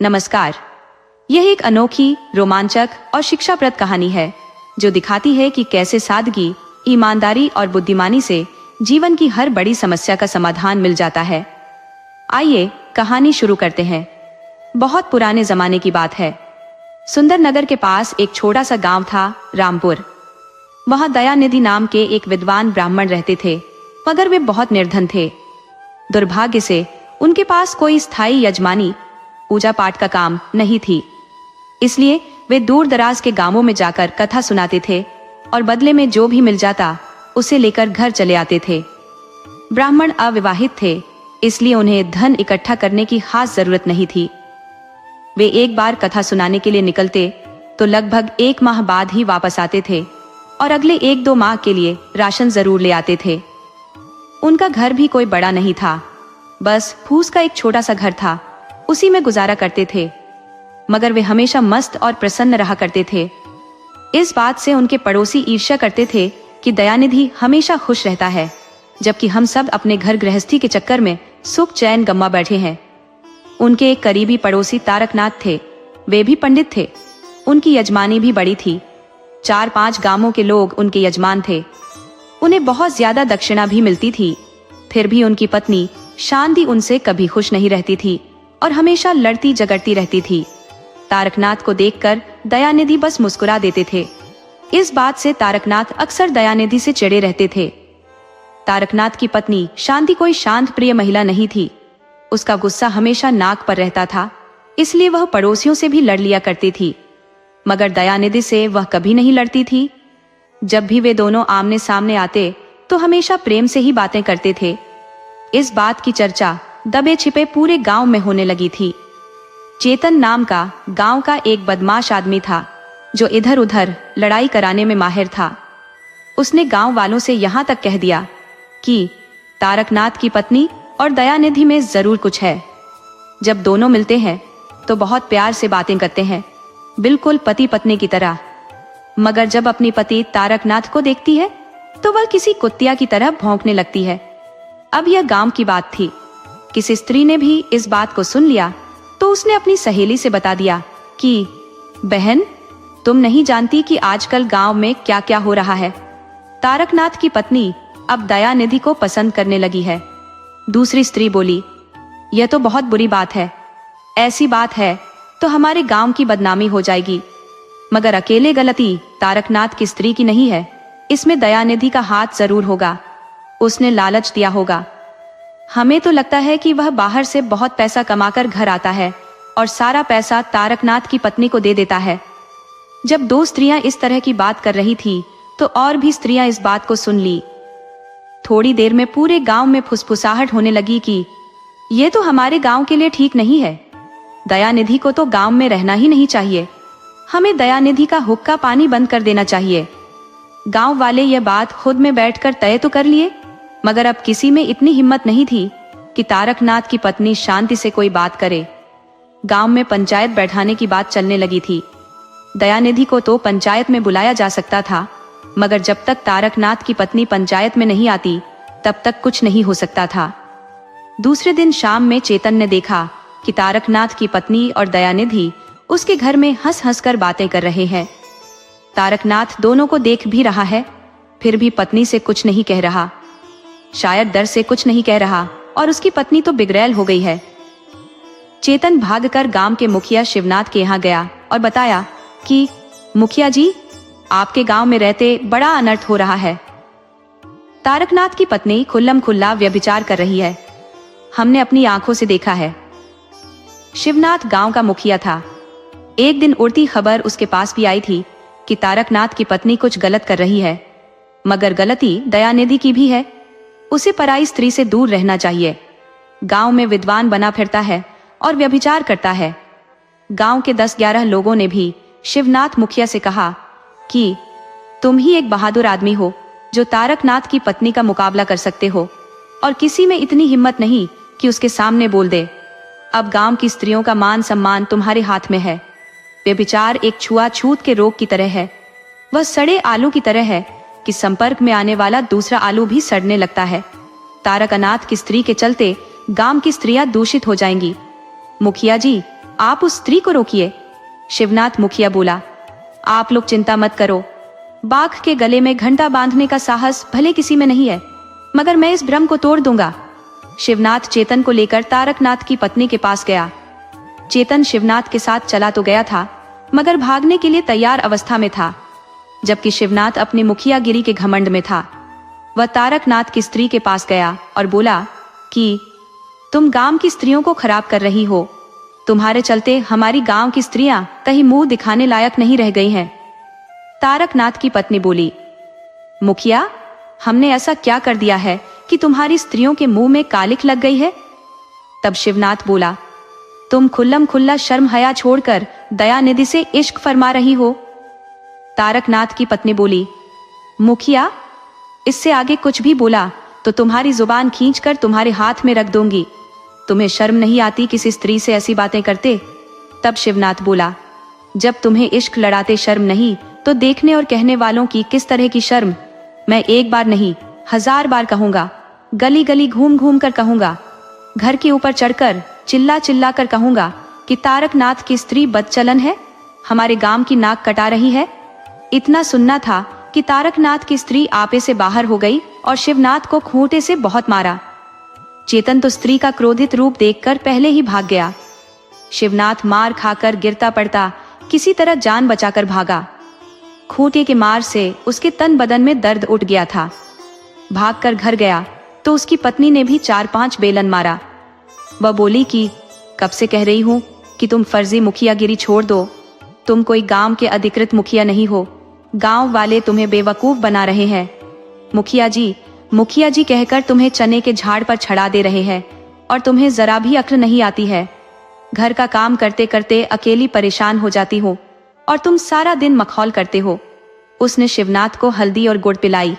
नमस्कार। यह एक अनोखी, रोमांचक और शिक्षाप्रद कहानी है जो दिखाती है कि कैसे सादगी, ईमानदारी और बुद्धिमानी से जीवन की हर बड़ी समस्या का समाधान मिल जाता है। आइए कहानी शुरू करते हैं। बहुत पुराने जमाने की बात है। सुंदरनगर के पास एक छोटा सा गांव था, रामपुर। वहां दयानिधि नाम के एक विद्वान ब्राह्मण रहते थे, मगर वे बहुत निर्धन थे। दुर्भाग्य से उनके पास कोई स्थायी यजमानी, पूजा पाठ का काम नहीं थी। इसलिए वे दूर दराज के गांवों में जाकर कथा सुनाते थे और बदले में जो भी मिल जाता उसे लेकर घर चले आते थे। ब्राह्मण अविवाहित थे, इसलिए उन्हें धन इकट्ठा करने की खास जरूरत नहीं थी। वे एक बार कथा सुनाने के लिए निकलते तो लगभग 1 माह बाद ही वापस आते थे और अगले 1-2 माह के लिए राशन जरूर ले आते थे। उनका घर भी कोई बड़ा नहीं था, बस फूस का एक छोटा सा घर था। उसी में गुजारा करते थे, मगर वे हमेशा मस्त और प्रसन्न रहा करते थे। इस बात से उनके पड़ोसी ईर्ष्या करते थे कि दयानिधि हमेशा खुश रहता है, जबकि हम सब अपने घर गृहस्थी के चक्कर में सुख चैन गंवा बैठे हैं। उनके एक करीबी पड़ोसी तारकनाथ थे। वे भी पंडित थे। उनकी यजमानी भी बड़ी थी। 4-5 गांवों के लोग उनके यजमान थे। उन्हें बहुत ज्यादा दक्षिणा भी मिलती थी। फिर भी उनकी पत्नी शांति उनसे कभी खुश नहीं रहती थी और हमेशा लड़ती झगड़ती रहती थी। तारकनाथ को देखकर दयानिधि बस मुस्कुरा देते थे। इस बात से तारकनाथ अक्सर दयानिधि से चिढ़े रहते थे। तारकनाथ की पत्नी शांति कोई शांत प्रिय महिला नहीं थी। उसका गुस्सा हमेशा नाक पर रहता था, इसलिए वह पड़ोसियों से भी लड़ लिया करती थी, मगर दयानिधि से वह कभी नहीं लड़ती थी। जब भी वे दोनों आमने सामने आते तो हमेशा प्रेम से ही बातें करते थे। इस बात की चर्चा दबे छिपे पूरे गांव में होने लगी थी। चेतन नाम का गांव का एक बदमाश आदमी था जो इधर उधर लड़ाई कराने में माहिर था। उसने गांव वालों से यहाँ तक कह दिया कि तारकनाथ की पत्नी और दयानिधि में जरूर कुछ है। जब दोनों मिलते हैं तो बहुत प्यार से बातें करते हैं, बिल्कुल पति पत्नी की तरह। मगर जब अपनी पति तारकनाथ को देखती है तो वह किसी कुत्तिया की तरह भौंकने लगती है। अब यह गांव की बात थी। किसी स्त्री ने भी इस बात को सुन लिया तो उसने अपनी सहेली से बता दिया कि बहन, तुम नहीं जानती कि आजकल गांव में क्या क्या हो रहा है। तारकनाथ की पत्नी अब दयानिधि को पसंद करने लगी है। दूसरी स्त्री बोली, यह तो बहुत बुरी बात है। ऐसी बात है तो हमारे गांव की बदनामी हो जाएगी। मगर अकेले गलती तारकनाथ की स्त्री की नहीं है, इसमें दयानिधि का हाथ जरूर होगा। उसने लालच दिया होगा। हमें तो लगता है कि वह बाहर से बहुत पैसा कमाकर घर आता है और सारा पैसा तारकनाथ की पत्नी को दे देता है। जब 2 स्त्रियां इस तरह की बात कर रही थी तो और भी स्त्रियां इस बात को सुन ली। थोड़ी देर में पूरे गांव में फुसफुसाहट होने लगी कि ये तो हमारे गांव के लिए ठीक नहीं है। दयानिधि को तो गांव में रहना ही नहीं चाहिए। हमें दयानिधि का हुक्का पानी बंद कर देना चाहिए। गांव वाले यह बात खुद में बैठकर तय तो कर लिए, मगर अब किसी में इतनी हिम्मत नहीं थी कि तारकनाथ की पत्नी शांति से कोई बात करे। गांव में पंचायत बैठाने की बात चलने लगी थी। दयानिधि को तो पंचायत में बुलाया जा सकता था, मगर जब तक तारकनाथ की पत्नी पंचायत में नहीं आती तब तक कुछ नहीं हो सकता था। दूसरे दिन शाम में चेतन ने देखा कि तारकनाथ की पत्नी और दयानिधि उसके घर में हंस हंस कर बातें कर रहे हैं। तारकनाथ दोनों को देख भी रहा है, फिर भी पत्नी से कुछ नहीं कह रहा। शायद डर से कुछ नहीं कह रहा और उसकी पत्नी तो बिगड़ैल हो गई है। चेतन भागकर गांव के मुखिया शिवनाथ के यहाँ गया और बताया कि मुखिया जी, आपके गांव में रहते बड़ा अनर्थ हो रहा है। तारकनाथ की पत्नी खुल्लम खुल्ला व्यभिचार कर रही है। हमने अपनी आंखों से देखा है। शिवनाथ गांव का मुखिया था। एक दिन उड़ती खबर उसके पास भी आई थी कि तारकनाथ की पत्नी कुछ गलत कर रही है, मगर गलती दयानिधि की भी है। उसे पराई स्त्री से दूर रहना चाहिए। गांव में विद्वान बना फिरता है और व्यभिचार करता है। गांव के 10-11 लोगों ने भी शिवनाथ मुखिया से कहा कि तुम ही एक बहादुर आदमी हो जो तारकनाथ की पत्नी का मुकाबला कर सकते हो, और किसी में इतनी हिम्मत नहीं कि उसके सामने बोल दे। अब गांव की स्त्रियों का मान सम्मान तुम्हारे हाथ में है। व्यभिचार एक छुआछूत के रोग की तरह है। वह सड़े आलू की तरह है कि संपर्क में आने वाला दूसरा आलू भी सड़ने लगता है। तारकनाथ की स्त्री के चलते गांव की स्त्रियां दूषित हो जाएंगी। मुखिया जी, आप उस स्त्री को रोकिए। शिवनाथ मुखिया बोला, आप लोग चिंता मत करो, बाघ के गले में घंटा बांधने का साहस भले किसी में नहीं है, मगर मैं इस भ्रम को तोड़ दूंगा। शिवनाथ चेतन को लेकर तारकनाथ की पत्नी के पास गया। चेतन शिवनाथ के साथ चला तो गया था, मगर भागने के लिए तैयार अवस्था में था, जबकि शिवनाथ अपने मुखियागिरी के घमंड में था। वह तारकनाथ की स्त्री के पास गया और बोला कि तुम गांव की स्त्रियों को खराब कर रही हो, तुम्हारे चलते हमारी गांव की स्त्रियां कहीं मुंह दिखाने लायक नहीं रह गई हैं। तारकनाथ की पत्नी बोली, मुखिया, हमने ऐसा क्या कर दिया है कि तुम्हारी स्त्रियों के मुंह में कालिख लग गई है? तब शिवनाथ बोला, तुम खुल्लम खुल्ला शर्म हया छोड़कर दयानिधि से इश्क फरमा रही हो। तारकनाथ की पत्नी बोली, मुखिया, इससे आगे कुछ भी बोला तो तुम्हारी जुबान खींचकर तुम्हारे हाथ में रख दूंगी। तुम्हें शर्म नहीं आती किसी स्त्री से ऐसी बातें करते? तब शिवनाथ बोला, जब तुम्हें इश्क लड़ाते शर्म नहीं तो देखने और कहने वालों की किस तरह की शर्म? मैं एक बार नहीं 1000 बार कहूंगा, गली गली घूम घूम कर कहूंगा, घर के ऊपर चढ़कर चिल्ला चिल्ला कर कहूंगा कि तारकनाथ की स्त्री बदचलन है, हमारे गांव की नाक कटा रही है। इतना सुनना था कि तारकनाथ की स्त्री आपे से बाहर हो गई और शिवनाथ को खूंटे से बहुत मारा। चेतन तो स्त्री का क्रोधित रूप देखकर पहले ही भाग गया। शिवनाथ मार खाकर गिरता पड़ता किसी तरह जान बचाकर भागा। खूंटे के मार से उसके तन बदन में दर्द उठ गया था। भागकर घर गया तो उसकी पत्नी ने भी 4-5 बेलन मारा। वह बोली कि कब से कह रही हूं कि तुम फर्जी मुखियागिरी छोड़ दो, तुम कोई गांव के अधिकृत मुखिया नहीं हो, गांव वाले तुम्हें बेवकूफ बना रहे हैं। मुखिया जी कहकर तुम्हें चने के झाड़ पर छड़ा दे रहे हैं और तुम्हें जरा भी अक्ल नहीं आती है। घर का काम करते करते अकेली परेशान हो जाती हो और तुम सारा दिन मखौल करते हो। उसने शिवनाथ को हल्दी और गुड़ पिलाई।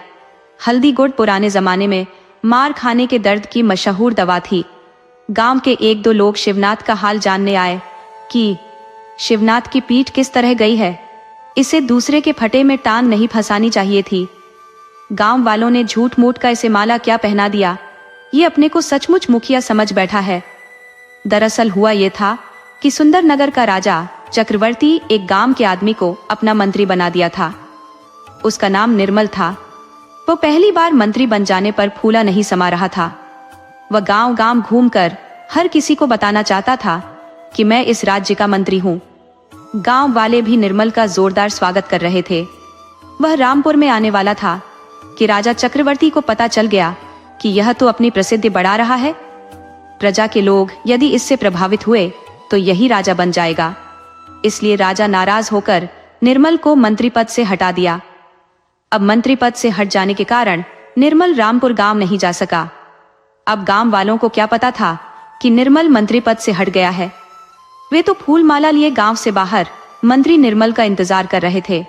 हल्दी गुड़ पुराने जमाने में मार खाने के दर्द की मशहूर दवा थी। गांव के 1-2 लोग शिवनाथ का हाल जानने आए कि शिवनाथ की पीठ किस तरह गई है, इसे दूसरे के फटे में टांग नहीं फंसानी चाहिए थी। गांव वालों ने झूठ मूठ का इसे माला क्या पहना दिया, ये अपने को सचमुच मुखिया समझ बैठा है। दरअसल हुआ ये था कि सुंदरनगर का राजा चक्रवर्ती एक गांव के आदमी को अपना मंत्री बना दिया था। उसका नाम निर्मल था। वो पहली बार मंत्री बन जाने पर फूला नहीं समा रहा था। वह गांव गांव घूमकर हर किसी को बताना चाहता था कि मैं इस राज्य का मंत्री हूँ। गांव वाले भी निर्मल का जोरदार स्वागत कर रहे थे। वह रामपुर में आने वाला था कि राजा चक्रवर्ती को पता चल गया कि यह तो अपनी प्रसिद्धि बढ़ा रहा है। प्रजा के लोग यदि इससे प्रभावित हुए तो यही राजा बन जाएगा। इसलिए राजा नाराज होकर निर्मल को मंत्री पद से हटा दिया। अब मंत्री पद से हट जाने के कारण निर्मल रामपुर गांव नहीं जा सका। अब गांव वालों को क्या पता था कि निर्मल मंत्री पद से हट गया है। वे तो फूल माला लिए गांव से बाहर मंत्री निर्मल का इंतजार कर रहे थे।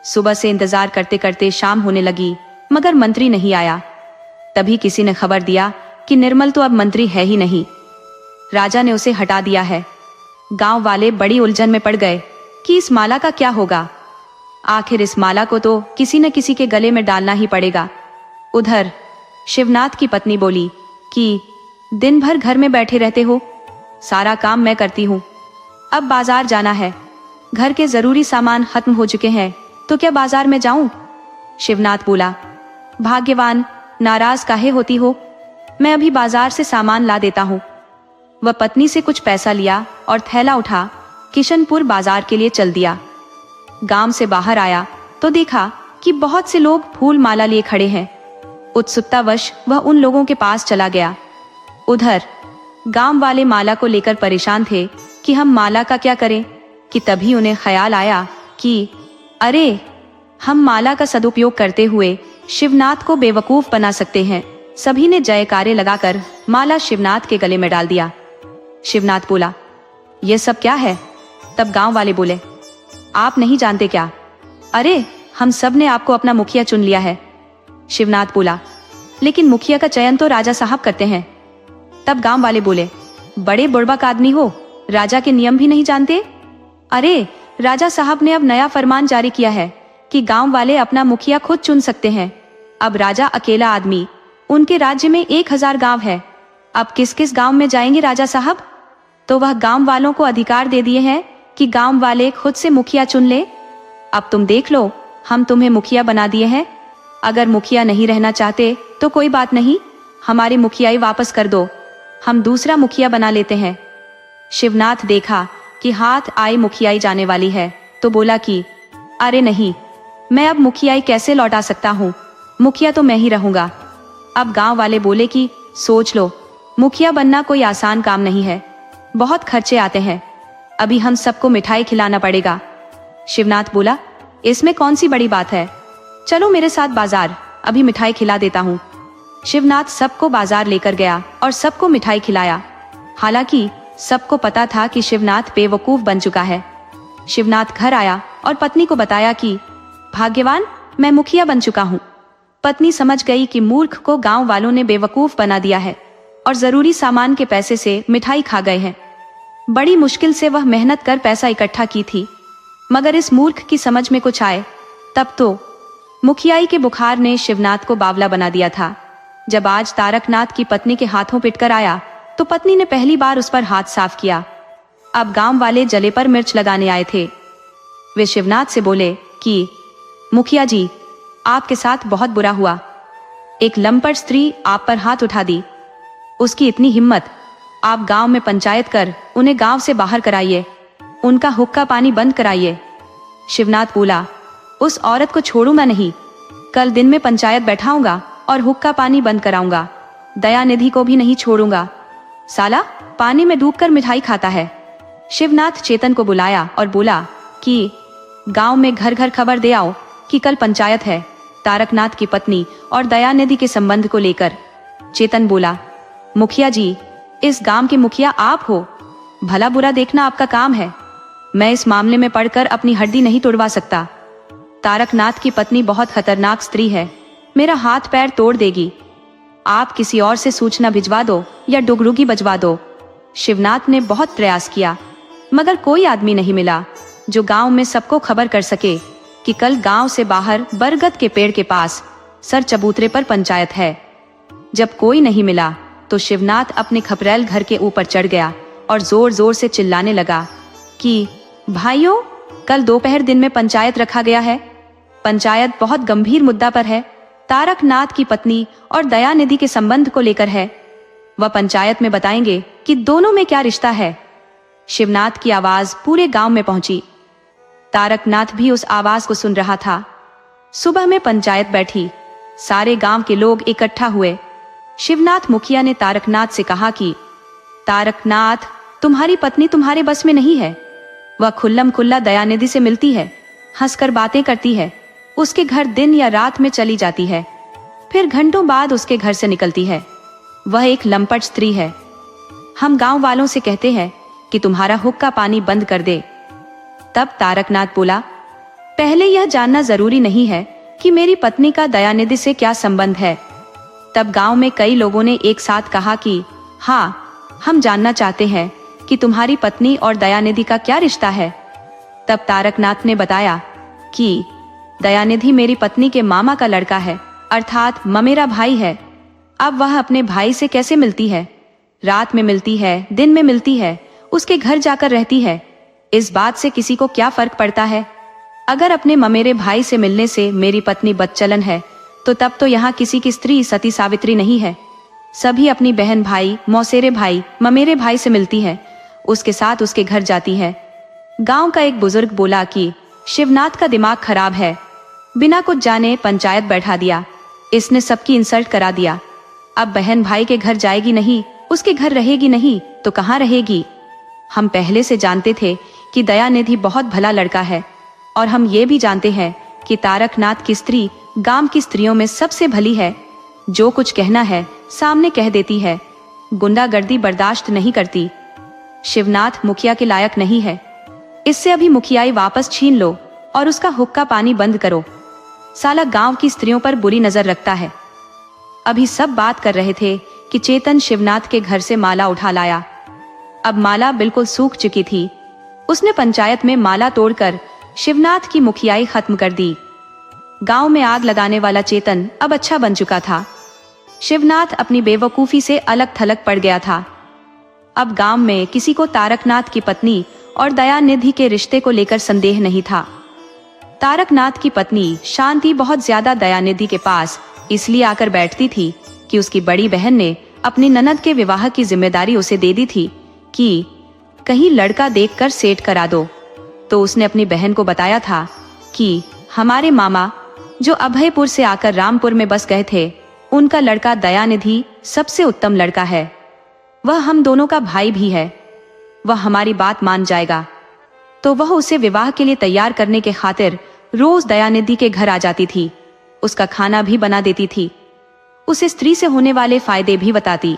सुबह से इंतजार करते करते शाम होने लगी, मगर मंत्री नहीं आया। तभी किसी ने खबर दिया कि निर्मल तो अब मंत्री है ही नहीं, राजा ने उसे हटा दिया है। गांव वाले बड़ी उलझन में पड़ गए कि इस माला का क्या होगा। आखिर इस माला को तो किसी न किसी के गले में डालना ही पड़ेगा। उधर शिवनाथ की पत्नी बोली कि दिन भर घर में बैठे रहते हो, सारा काम मैं करती हूँ। अब बाजार जाना है, घर के जरूरी सामान खत्म हो चुके हैं, तो क्या बाजार में जाऊं? शिवनाथ बोला, भाग्यवान, नाराज काहे होती हो, मैं अभी बाजार से सामान ला देता हूँ। वह पत्नी से कुछ पैसा लिया और थैला उठा किशनपुर बाजार के लिए चल दिया। गांव से बाहर आया तो देखा कि बहुत से लोग फूल माला लिए खड़े हैं। उत्सुकतावश वह उन लोगों के पास चला गया। उधर गांव वाले माला को लेकर परेशान थे कि हम माला का क्या करें, कि तभी उन्हें ख्याल आया कि अरे, हम माला का सदुपयोग करते हुए शिवनाथ को बेवकूफ बना सकते हैं। सभी ने जयकारे लगाकर माला शिवनाथ के गले में डाल दिया। शिवनाथ बोला, ये सब क्या है? तब गांव वाले बोले, आप नहीं जानते क्या? अरे, हम सब ने आपको अपना मुखिया चुन लिया है। शिवनाथ बोला, लेकिन मुखिया का चयन तो राजा साहब करते हैं। तब गांव वाले बोले, बड़े बुड़बक आदमी हो, राजा के नियम भी नहीं जानते? अरे, राजा साहब ने अब नया फरमान जारी किया है कि गांव वाले अपना मुखिया खुद चुन सकते हैं। अब राजा अकेला आदमी, उनके राज्य में 1000 गांव है। अब किस किस गांव में जाएंगे राजा साहब? तो वह गांव वालों को अधिकार दे दिए हैं कि गांव वाले खुद से मुखिया चुन ले। अब तुम देख लो, हम तुम्हें मुखिया बना दिए हैं। अगर मुखिया नहीं रहना चाहते तो कोई बात नहीं, हमारी मुखियाई वापस कर दो, हम दूसरा मुखिया बना लेते हैं। शिवनाथ देखा कि हाथ आई मुखियाई जाने वाली है तो बोला कि अरे नहीं, मैं अब मुखियाई कैसे लौटा सकता हूँ, मुखिया तो मैं ही रहूंगा। अब गांव वाले बोले कि सोच लो, मुखिया बनना कोई आसान काम नहीं है, बहुत खर्चे आते हैं, अभी हम सबको मिठाई खिलाना पड़ेगा। शिवनाथ बोला, इसमें कौन सी बड़ी बात है, चलो मेरे साथ बाजार, अभी मिठाई खिला देता हूँ। शिवनाथ सबको बाजार लेकर गया और सबको मिठाई खिलाया। हालांकि सबको पता था कि शिवनाथ बेवकूफ बन चुका है। शिवनाथ घर आया और पत्नी को बताया कि भाग्यवान, मैं मुखिया बन चुका हूँ। पत्नी समझ गई कि मूर्ख को गांव वालों ने बेवकूफ बना दिया है और जरूरी सामान के पैसे से मिठाई खा गए हैं। बड़ी मुश्किल से वह मेहनत कर पैसा इकट्ठा की थी, मगर इस मूर्ख की समझ में कुछ आए तब तो मुखियाई के बुखार ने शिवनाथ को बावला बना दिया था। जब आज तारकनाथ की पत्नी के हाथों पिटकर आया तो पत्नी ने पहली बार उस पर हाथ साफ किया। अब गांव वाले जले पर मिर्च लगाने आए थे। वे शिवनाथ से बोले कि मुखिया जी, आपके साथ बहुत बुरा हुआ, एक लंपट स्त्री आप पर हाथ उठा दी, उसकी इतनी हिम्मत, आप गांव में पंचायत कर उन्हें गांव से बाहर कराइए, उनका हुक्का पानी बंद कराइए। शिवनाथ बोला, उस औरत को छोड़ूंगा नहीं, कल दिन में पंचायत बैठाऊंगा और हुक्का पानी बंद कराऊंगा, दयानिधि को भी नहीं छोड़ूंगा, साला पानी में डूबकर मिठाई खाता है। शिवनाथ चेतन को बुलाया और बोला कि गांव में घर घर खबर दे आओ कि कल पंचायत है, तारकनाथ की पत्नी और दयानिधि के संबंध को लेकर। चेतन बोला, मुखिया जी, इस गांव के मुखिया आप हो, भला बुरा देखना आपका काम है, मैं इस मामले में पढ़कर अपनी हड्डी नहीं तोड़वा सकता। तारकनाथ की पत्नी बहुत खतरनाक स्त्री है, मेरा हाथ पैर तोड़ देगी, आप किसी और से सूचना भिजवा दो या डुगडुगी बजवा दो। शिवनाथ ने बहुत प्रयास किया मगर कोई आदमी नहीं मिला जो गांव में सबको खबर कर सके कि कल गांव से बाहर बरगद के पेड़ के पास सर चबूतरे पर पंचायत है। जब कोई नहीं मिला तो शिवनाथ अपने खपरेल घर के ऊपर चढ़ गया और जोर जोर से चिल्लाने लगा कि भाइयों, कल दोपहर दिन में पंचायत रखा गया है, पंचायत बहुत गंभीर मुद्दा पर है, तारकनाथ की पत्नी और दयानिधि के संबंध को लेकर है, वह पंचायत में बताएंगे कि दोनों में क्या रिश्ता है। शिवनाथ की आवाज पूरे गांव में पहुंची। तारकनाथ भी उस आवाज को सुन रहा था। सुबह में पंचायत बैठी, सारे गांव के लोग इकट्ठा हुए। शिवनाथ मुखिया ने तारकनाथ से कहा कि तारकनाथ, तुम्हारी पत्नी तुम्हारे बस में नहीं है, वह खुल्लम खुल्ला दयानिधि से मिलती है, हंसकर बातें करती है, उसके घर दिन या रात में चली जाती है, फिर घंटों बाद उसके घर से निकलती है, वह एक लंपट स्त्री है। हम गांव वालों से कहते हैं कि तुम्हारा हुक्का पानी बंद कर दे। तब तारकनाथ बोला, पहले यह जानना जरूरी नहीं है कि मेरी पत्नी का दयानिधि से क्या संबंध है। तब गांव में कई लोगों ने एक साथ कहा कि हाँ, हम जानना चाहते हैं कि तुम्हारी पत्नी और दयानिधि का क्या रिश्ता है। तब तारकनाथ ने बताया कि दयानिधि मेरी पत्नी के मामा का लड़का है, अर्थात ममेरा भाई है। अब वह अपने भाई से कैसे मिलती है, रात में मिलती है, दिन में मिलती है, उसके घर जाकर रहती है, इस बात से किसी को क्या फर्क पड़ता है। अगर अपने ममेरे भाई से मिलने से मेरी पत्नी बदचलन है तो तब तो यहाँ किसी की स्त्री सती सावित्री नहीं है, सभी अपनी बहन भाई, मौसेरे भाई, ममेरे भाई से मिलती है, उसके साथ उसके घर जाती है। गांव का एक बुजुर्ग बोला कि शिवनाथ का दिमाग खराब है, बिना कुछ जाने पंचायत बैठा दिया, इसने सबकी इंसल्ट करा दिया। अब बहन भाई के घर जाएगी नहीं, उसके घर रहेगी नहीं तो कहाँ रहेगी। हम पहले से जानते थे कि दयानिधि बहुत भला लड़का है और हम ये भी जानते हैं कि तारकनाथ की स्त्री गांव की स्त्रियों में सबसे भली है, जो कुछ कहना है सामने कह देती है, गुंडागर्दी बर्दाश्त नहीं करती। शिवनाथ मुखिया के लायक नहीं है, इससे अभी मुखियाई वापस छीन लो और उसका हुक्का पानी बंद करो, साला गांव की स्त्रियों पर बुरी नजर रखता है। अभी सब बात कर रहे थे कि चेतन शिवनाथ के घर से माला उठा लाया। अब माला बिल्कुल सूख चुकी थी। उसने पंचायत में माला तोड़कर शिवनाथ की मुखियाई खत्म कर दी। गांव में आग लगाने वाला चेतन अब अच्छा बन चुका था। शिवनाथ अपनी बेवकूफी से अलग थलग पड़ गया था। अब गांव में किसी को तारकनाथ की पत्नी और दयानिधि के रिश्ते को लेकर संदेह नहीं था। तारकनाथ की पत्नी शांति बहुत ज्यादा दयानिधि के पास इसलिए आकर बैठती थी कि उसकी बड़ी बहन ने अपनी ननद के विवाह की जिम्मेदारी उसे दे दी थी कि कहीं लड़का देखकर सेट करा दो। तो उसने अपनी बहन को बताया था कि हमारे मामा जो अभयपुर से आकर रामपुर में बस गए थे, उनका लड़का दयानिधि सबसे उत्तम लड़का है। वह हम दोनों का भाई भी है। वह हमारी बात मान जाएगा। तो वह उसे विवाह के लिए तैयार करने के खातिर रोज दयानिधि के घर आ जाती थी। उसका खाना भी बना देती थी। उसे स्त्री से होने वाले फायदे भी बताती।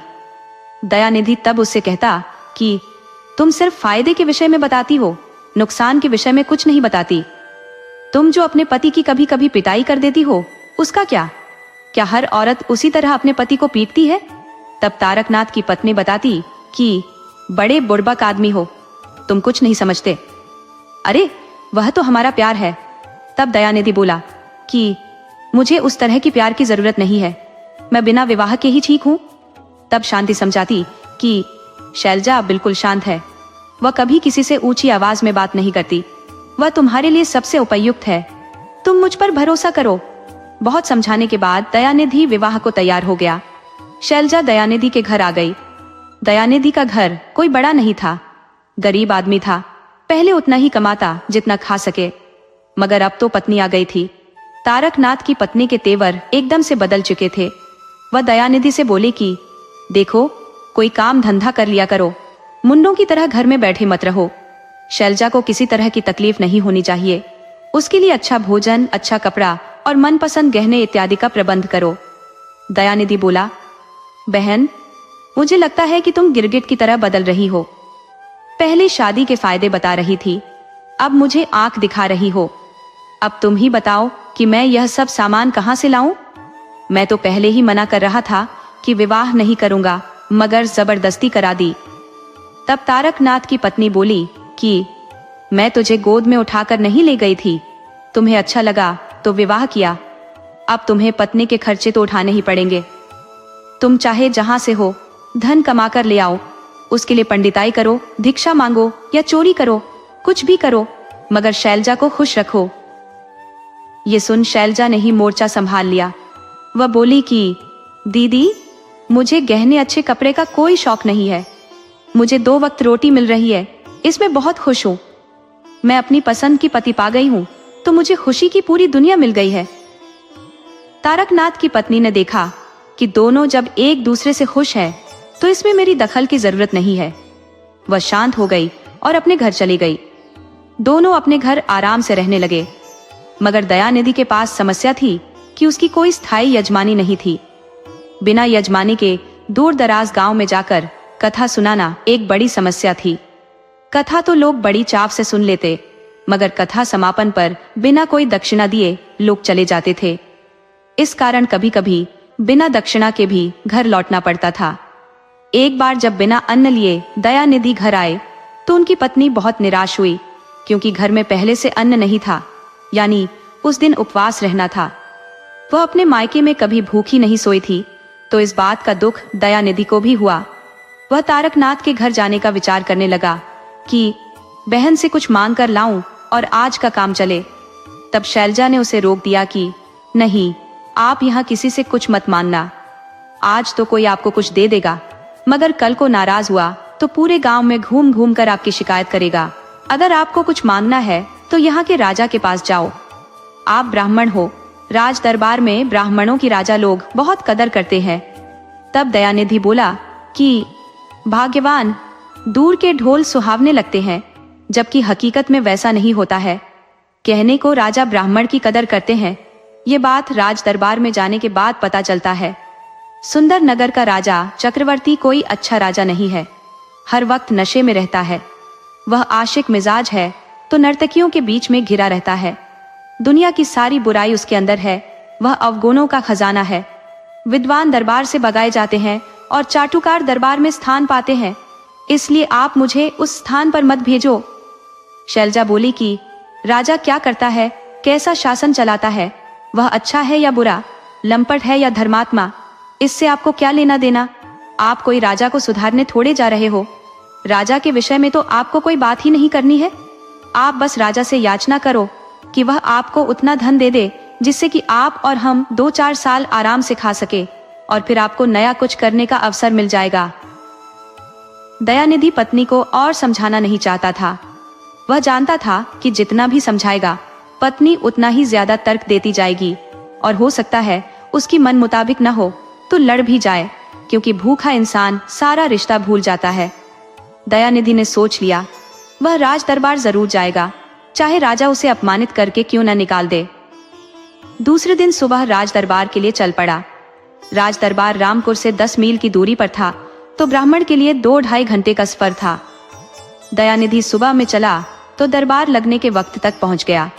दयानिधि तब उससे कहता कि तुम सिर्फ फायदे के विषय में बताती हो, नुकसान के विषय में कुछ नहीं बताती। तुम जो अपने पति की कभी कभी पिटाई कर देती हो, उसका क्या? क्या हर औरत उसी तरह अपने पति को पीटती है? तब तारकनाथ की पत्नी बताती कि बड़े बुड़बक आदमी हो, तुम कुछ नहीं समझते। अरे वह तो हमारा प्यार है। तब दयानिधि बोला कि मुझे उस तरह की प्यार की जरूरत नहीं है, मैं बिना विवाह के ही ठीक हूं। तब शांति समझाती कि शैलजा बिल्कुल शांत है, वह कभी किसी से ऊंची आवाज में बात नहीं करती, वह तुम्हारे लिए सबसे उपयुक्त है, तुम मुझ पर भरोसा करो। बहुत समझाने के बाद दयानिधि विवाह को तैयार हो गया। शैलजा दयानिधि के घर आ गई। दयानिधि का घर कोई बड़ा नहीं था, गरीब आदमी था। पहले उतना ही कमाता जितना खा सके, मगर अब तो पत्नी आ गई थी। तारकनाथ की पत्नी के तेवर एकदम से बदल चुके थे। वह दयानिधि से बोली कि देखो, कोई काम धंधा कर लिया करो, मुंडों की तरह घर में बैठे मत रहो। शैलजा को किसी तरह की तकलीफ नहीं होनी चाहिए। उसके लिए अच्छा भोजन, अच्छा कपड़ा और मनपसंद गहने इत्यादि का प्रबंध करो। दयानिधि बोला, बहन, मुझे लगता है कि तुम गिरगिट की तरह बदल रही हो। पहले शादी के फायदे बता रही थी, अब मुझे आंख दिखा रही हो। अब तुम ही बताओ कि मैं यह सब सामान कहां से लाऊं? मैं तो पहले ही मना कर रहा था कि विवाह नहीं करूंगा, मगर जबरदस्ती करा दी। तब तारकनाथ की पत्नी बोली कि मैं तुझे गोद में उठाकर नहीं ले गई थी, तुम्हें अच्छा लगा तो विवाह किया। अब तुम्हें पत्नी के खर्चे तो उठाने ही पड़ेंगे। तुम चाहे जहां से हो धन कमाकर ले आओ, उसके लिए पंडिताई करो, भिक्षा मांगो या चोरी करो, कुछ भी करो, मगर शैलजा को खुश रखो। ये सुन शैलजा ने ही मोर्चा संभाल लिया। वह बोली कि दीदी, मुझे गहने अच्छे कपड़े का कोई शौक नहीं है। मुझे 2 वक्त रोटी मिल रही है, इसमें बहुत खुश हूं। मैं अपनी पसंद की पति पा गई हूं, तो मुझे खुशी की पूरी दुनिया मिल गई है। तारकनाथ की पत्नी ने देखा कि दोनों जब एक दूसरे से खुश हैं, तो इसमें मेरी दखल की जरूरत नहीं है। वह शांत हो गई और अपने घर चली गई। दोनों अपने घर आराम से रहने लगे, मगर दयानिधि के पास समस्या थी कि उसकी कोई स्थायी यजमानी नहीं थी। बिना यजमानी के दूर दराज गांव में जाकर कथा सुनाना एक बड़ी समस्या थी। कथा तो लोग बड़ी चाव से सुन लेते, मगर कथा समापन पर बिना कोई दक्षिणा दिए लोग चले जाते थे। इस कारण कभी कभी बिना दक्षिणा के भी घर लौटना पड़ता था। एक बार जब बिना अन्न लिए दयानिधि घर आए, तो उनकी पत्नी बहुत निराश हुई, क्योंकि घर में पहले से अन्न नहीं था, यानी उस दिन उपवास रहना था। वह अपने मायके में कभी भूखी नहीं सोई थी, तो इस बात का दुख दयानिधि को भी हुआ। वह तारकनाथ के घर जाने का विचार करने लगा कि बहन से कुछ मांग कर लाऊं और आज का काम चले। तब शैलजा ने उसे रोक दिया कि नहीं, आप यहाँ किसी से कुछ मत मांगना। आज तो कोई आपको कुछ दे देगा, मगर कल को नाराज हुआ तो पूरे गांव में घूम घूम कर आपकी शिकायत करेगा। अगर आपको कुछ मांगना है तो यहाँ के राजा के पास जाओ। आप ब्राह्मण हो, राज दरबार में ब्राह्मणों की राजा लोग बहुत कदर करते हैं। तब दयानिधि बोला कि भाग्यवान, दूर के ढोल सुहावने लगते हैं, जबकि हकीकत में वैसा नहीं होता है। कहने को राजा ब्राह्मण की कदर करते हैं, ये बात राज दरबार में जाने के बाद पता चलता है। सुंदर नगर का राजा चक्रवर्ती कोई अच्छा राजा नहीं है, हर वक्त नशे में रहता है। वह आशिक मिजाज है, तो नर्तकियों के बीच में घिरा रहता है। दुनिया की सारी बुराई उसके अंदर है, वह अवगुणों का खजाना है। विद्वान दरबार से भगाए जाते हैं और चाटुकार दरबार में स्थान पाते हैं, इसलिए आप मुझे उस स्थान पर मत भेजो। शैलजा बोली कि राजा क्या करता है, कैसा शासन चलाता है, वह अच्छा है या बुरा, लंपट है या धर्मात्मा, इससे आपको क्या लेना देना? आप कोई राजा को सुधारने थोड़े जा रहे हो, राजा के विषय में तो आपको कोई बात ही नहीं करनी है। आप बस राजा से याचना करो कि वह आपको उतना धन दे दे जिससे कि आप और हम 2-4 साल आराम से खा सके, और फिर आपको नया कुछ करने का अवसर मिल जाएगा। दयानिधि पत्नी को और समझाना नहीं चाहता था। वह जानता था कि जितना भी समझाएगा पत्नी उतना ही ज्यादा तर्क देती जाएगी, और हो सकता है उसकी मन मुताबिक न हो तो लड़ भी जाए, क्योंकि भूखा इंसान सारा रिश्ता भूल जाता है। दयानिधि ने सोच लिया वह राज दरबार जरूर जाएगा, चाहे राजा उसे अपमानित करके क्यों न निकाल दे। दूसरे दिन सुबह राज दरबार के लिए चल पड़ा। राज दरबार रामपुर से 10 मील की दूरी पर था, तो ब्राह्मण के लिए 2-2.5 घंटे का सफर था। दयानिधि सुबह में चला तो दरबार लगने के वक्त तक पहुंच गया,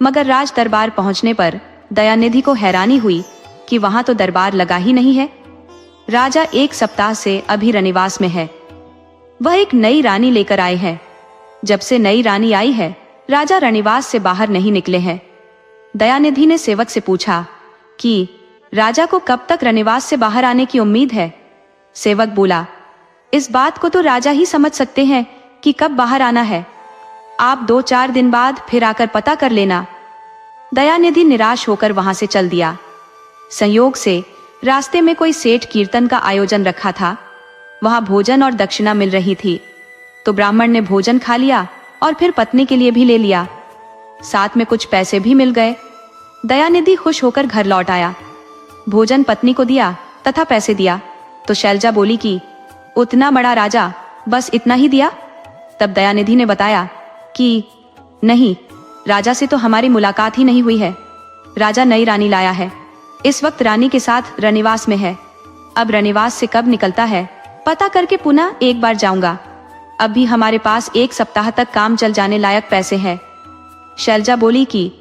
मगर राज दरबार पहुंचने पर दयानिधि को हैरानी हुई कि वहां तो दरबार लगा ही नहीं है। राजा 1 सप्ताह से अभी रनिवास में है। वह एक नई रानी लेकर आए हैं। जब से नई रानी आई है, राजा रनिवास से बाहर नहीं निकले हैं। दयानिधि ने सेवक से पूछा कि राजा को कब तक रनिवास से बाहर आने की उम्मीद है। सेवक बोला, इस बात को तो राजा ही समझ सकते हैं कि कब बाहर आना है। आप 2-4 दिन बाद फिर आकर पता कर लेना। दयानिधि निराश होकर वहां से चल दिया। संयोग से रास्ते में कोई सेठ कीर्तन का आयोजन रखा था। वहां भोजन और दक्षिणा मिल रही थी, तो ब्राह्मण ने भोजन खा लिया और फिर पत्नी के लिए भी ले लिया। साथ में कुछ पैसे भी मिल गए। दयानिधि खुश होकर घर लौट आया। भोजन पत्नी को दिया तथा पैसे दिया, तो शैलजा बोली कि उतना बड़ा राजा, बस इतना ही दिया। तब दयानिधि ने बताया कि नहीं, राजा से तो हमारी मुलाकात ही नहीं हुई है। राजा नई रानी लाया है, इस वक्त रानी के साथ रनिवास में है। अब रनिवास से कब निकलता है पता करके पुनः एक बार जाऊंगा। अब भी हमारे पास 1 सप्ताह तक काम चल जाने लायक पैसे हैं। शैलजा बोली कि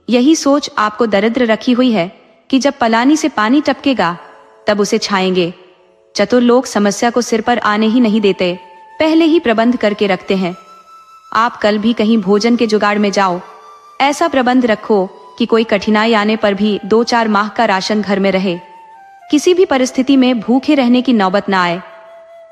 यही सोच आपको दरिद्र रखी हुई है कि जब पलानी से पानी टपकेगा तब उसे छाएंगे। चतुर लोग समस्या को सिर पर आने ही नहीं देते, पहले ही प्रबंध करके रखते हैं। आप कल भी कहीं भोजन के जुगाड़ में जाओ, ऐसा प्रबंध रखो कि कोई कठिनाई आने पर भी 2-4 माह का राशन घर में रहे। किसी भी परिस्थिति में भूखे रहने की नौबत ना आए।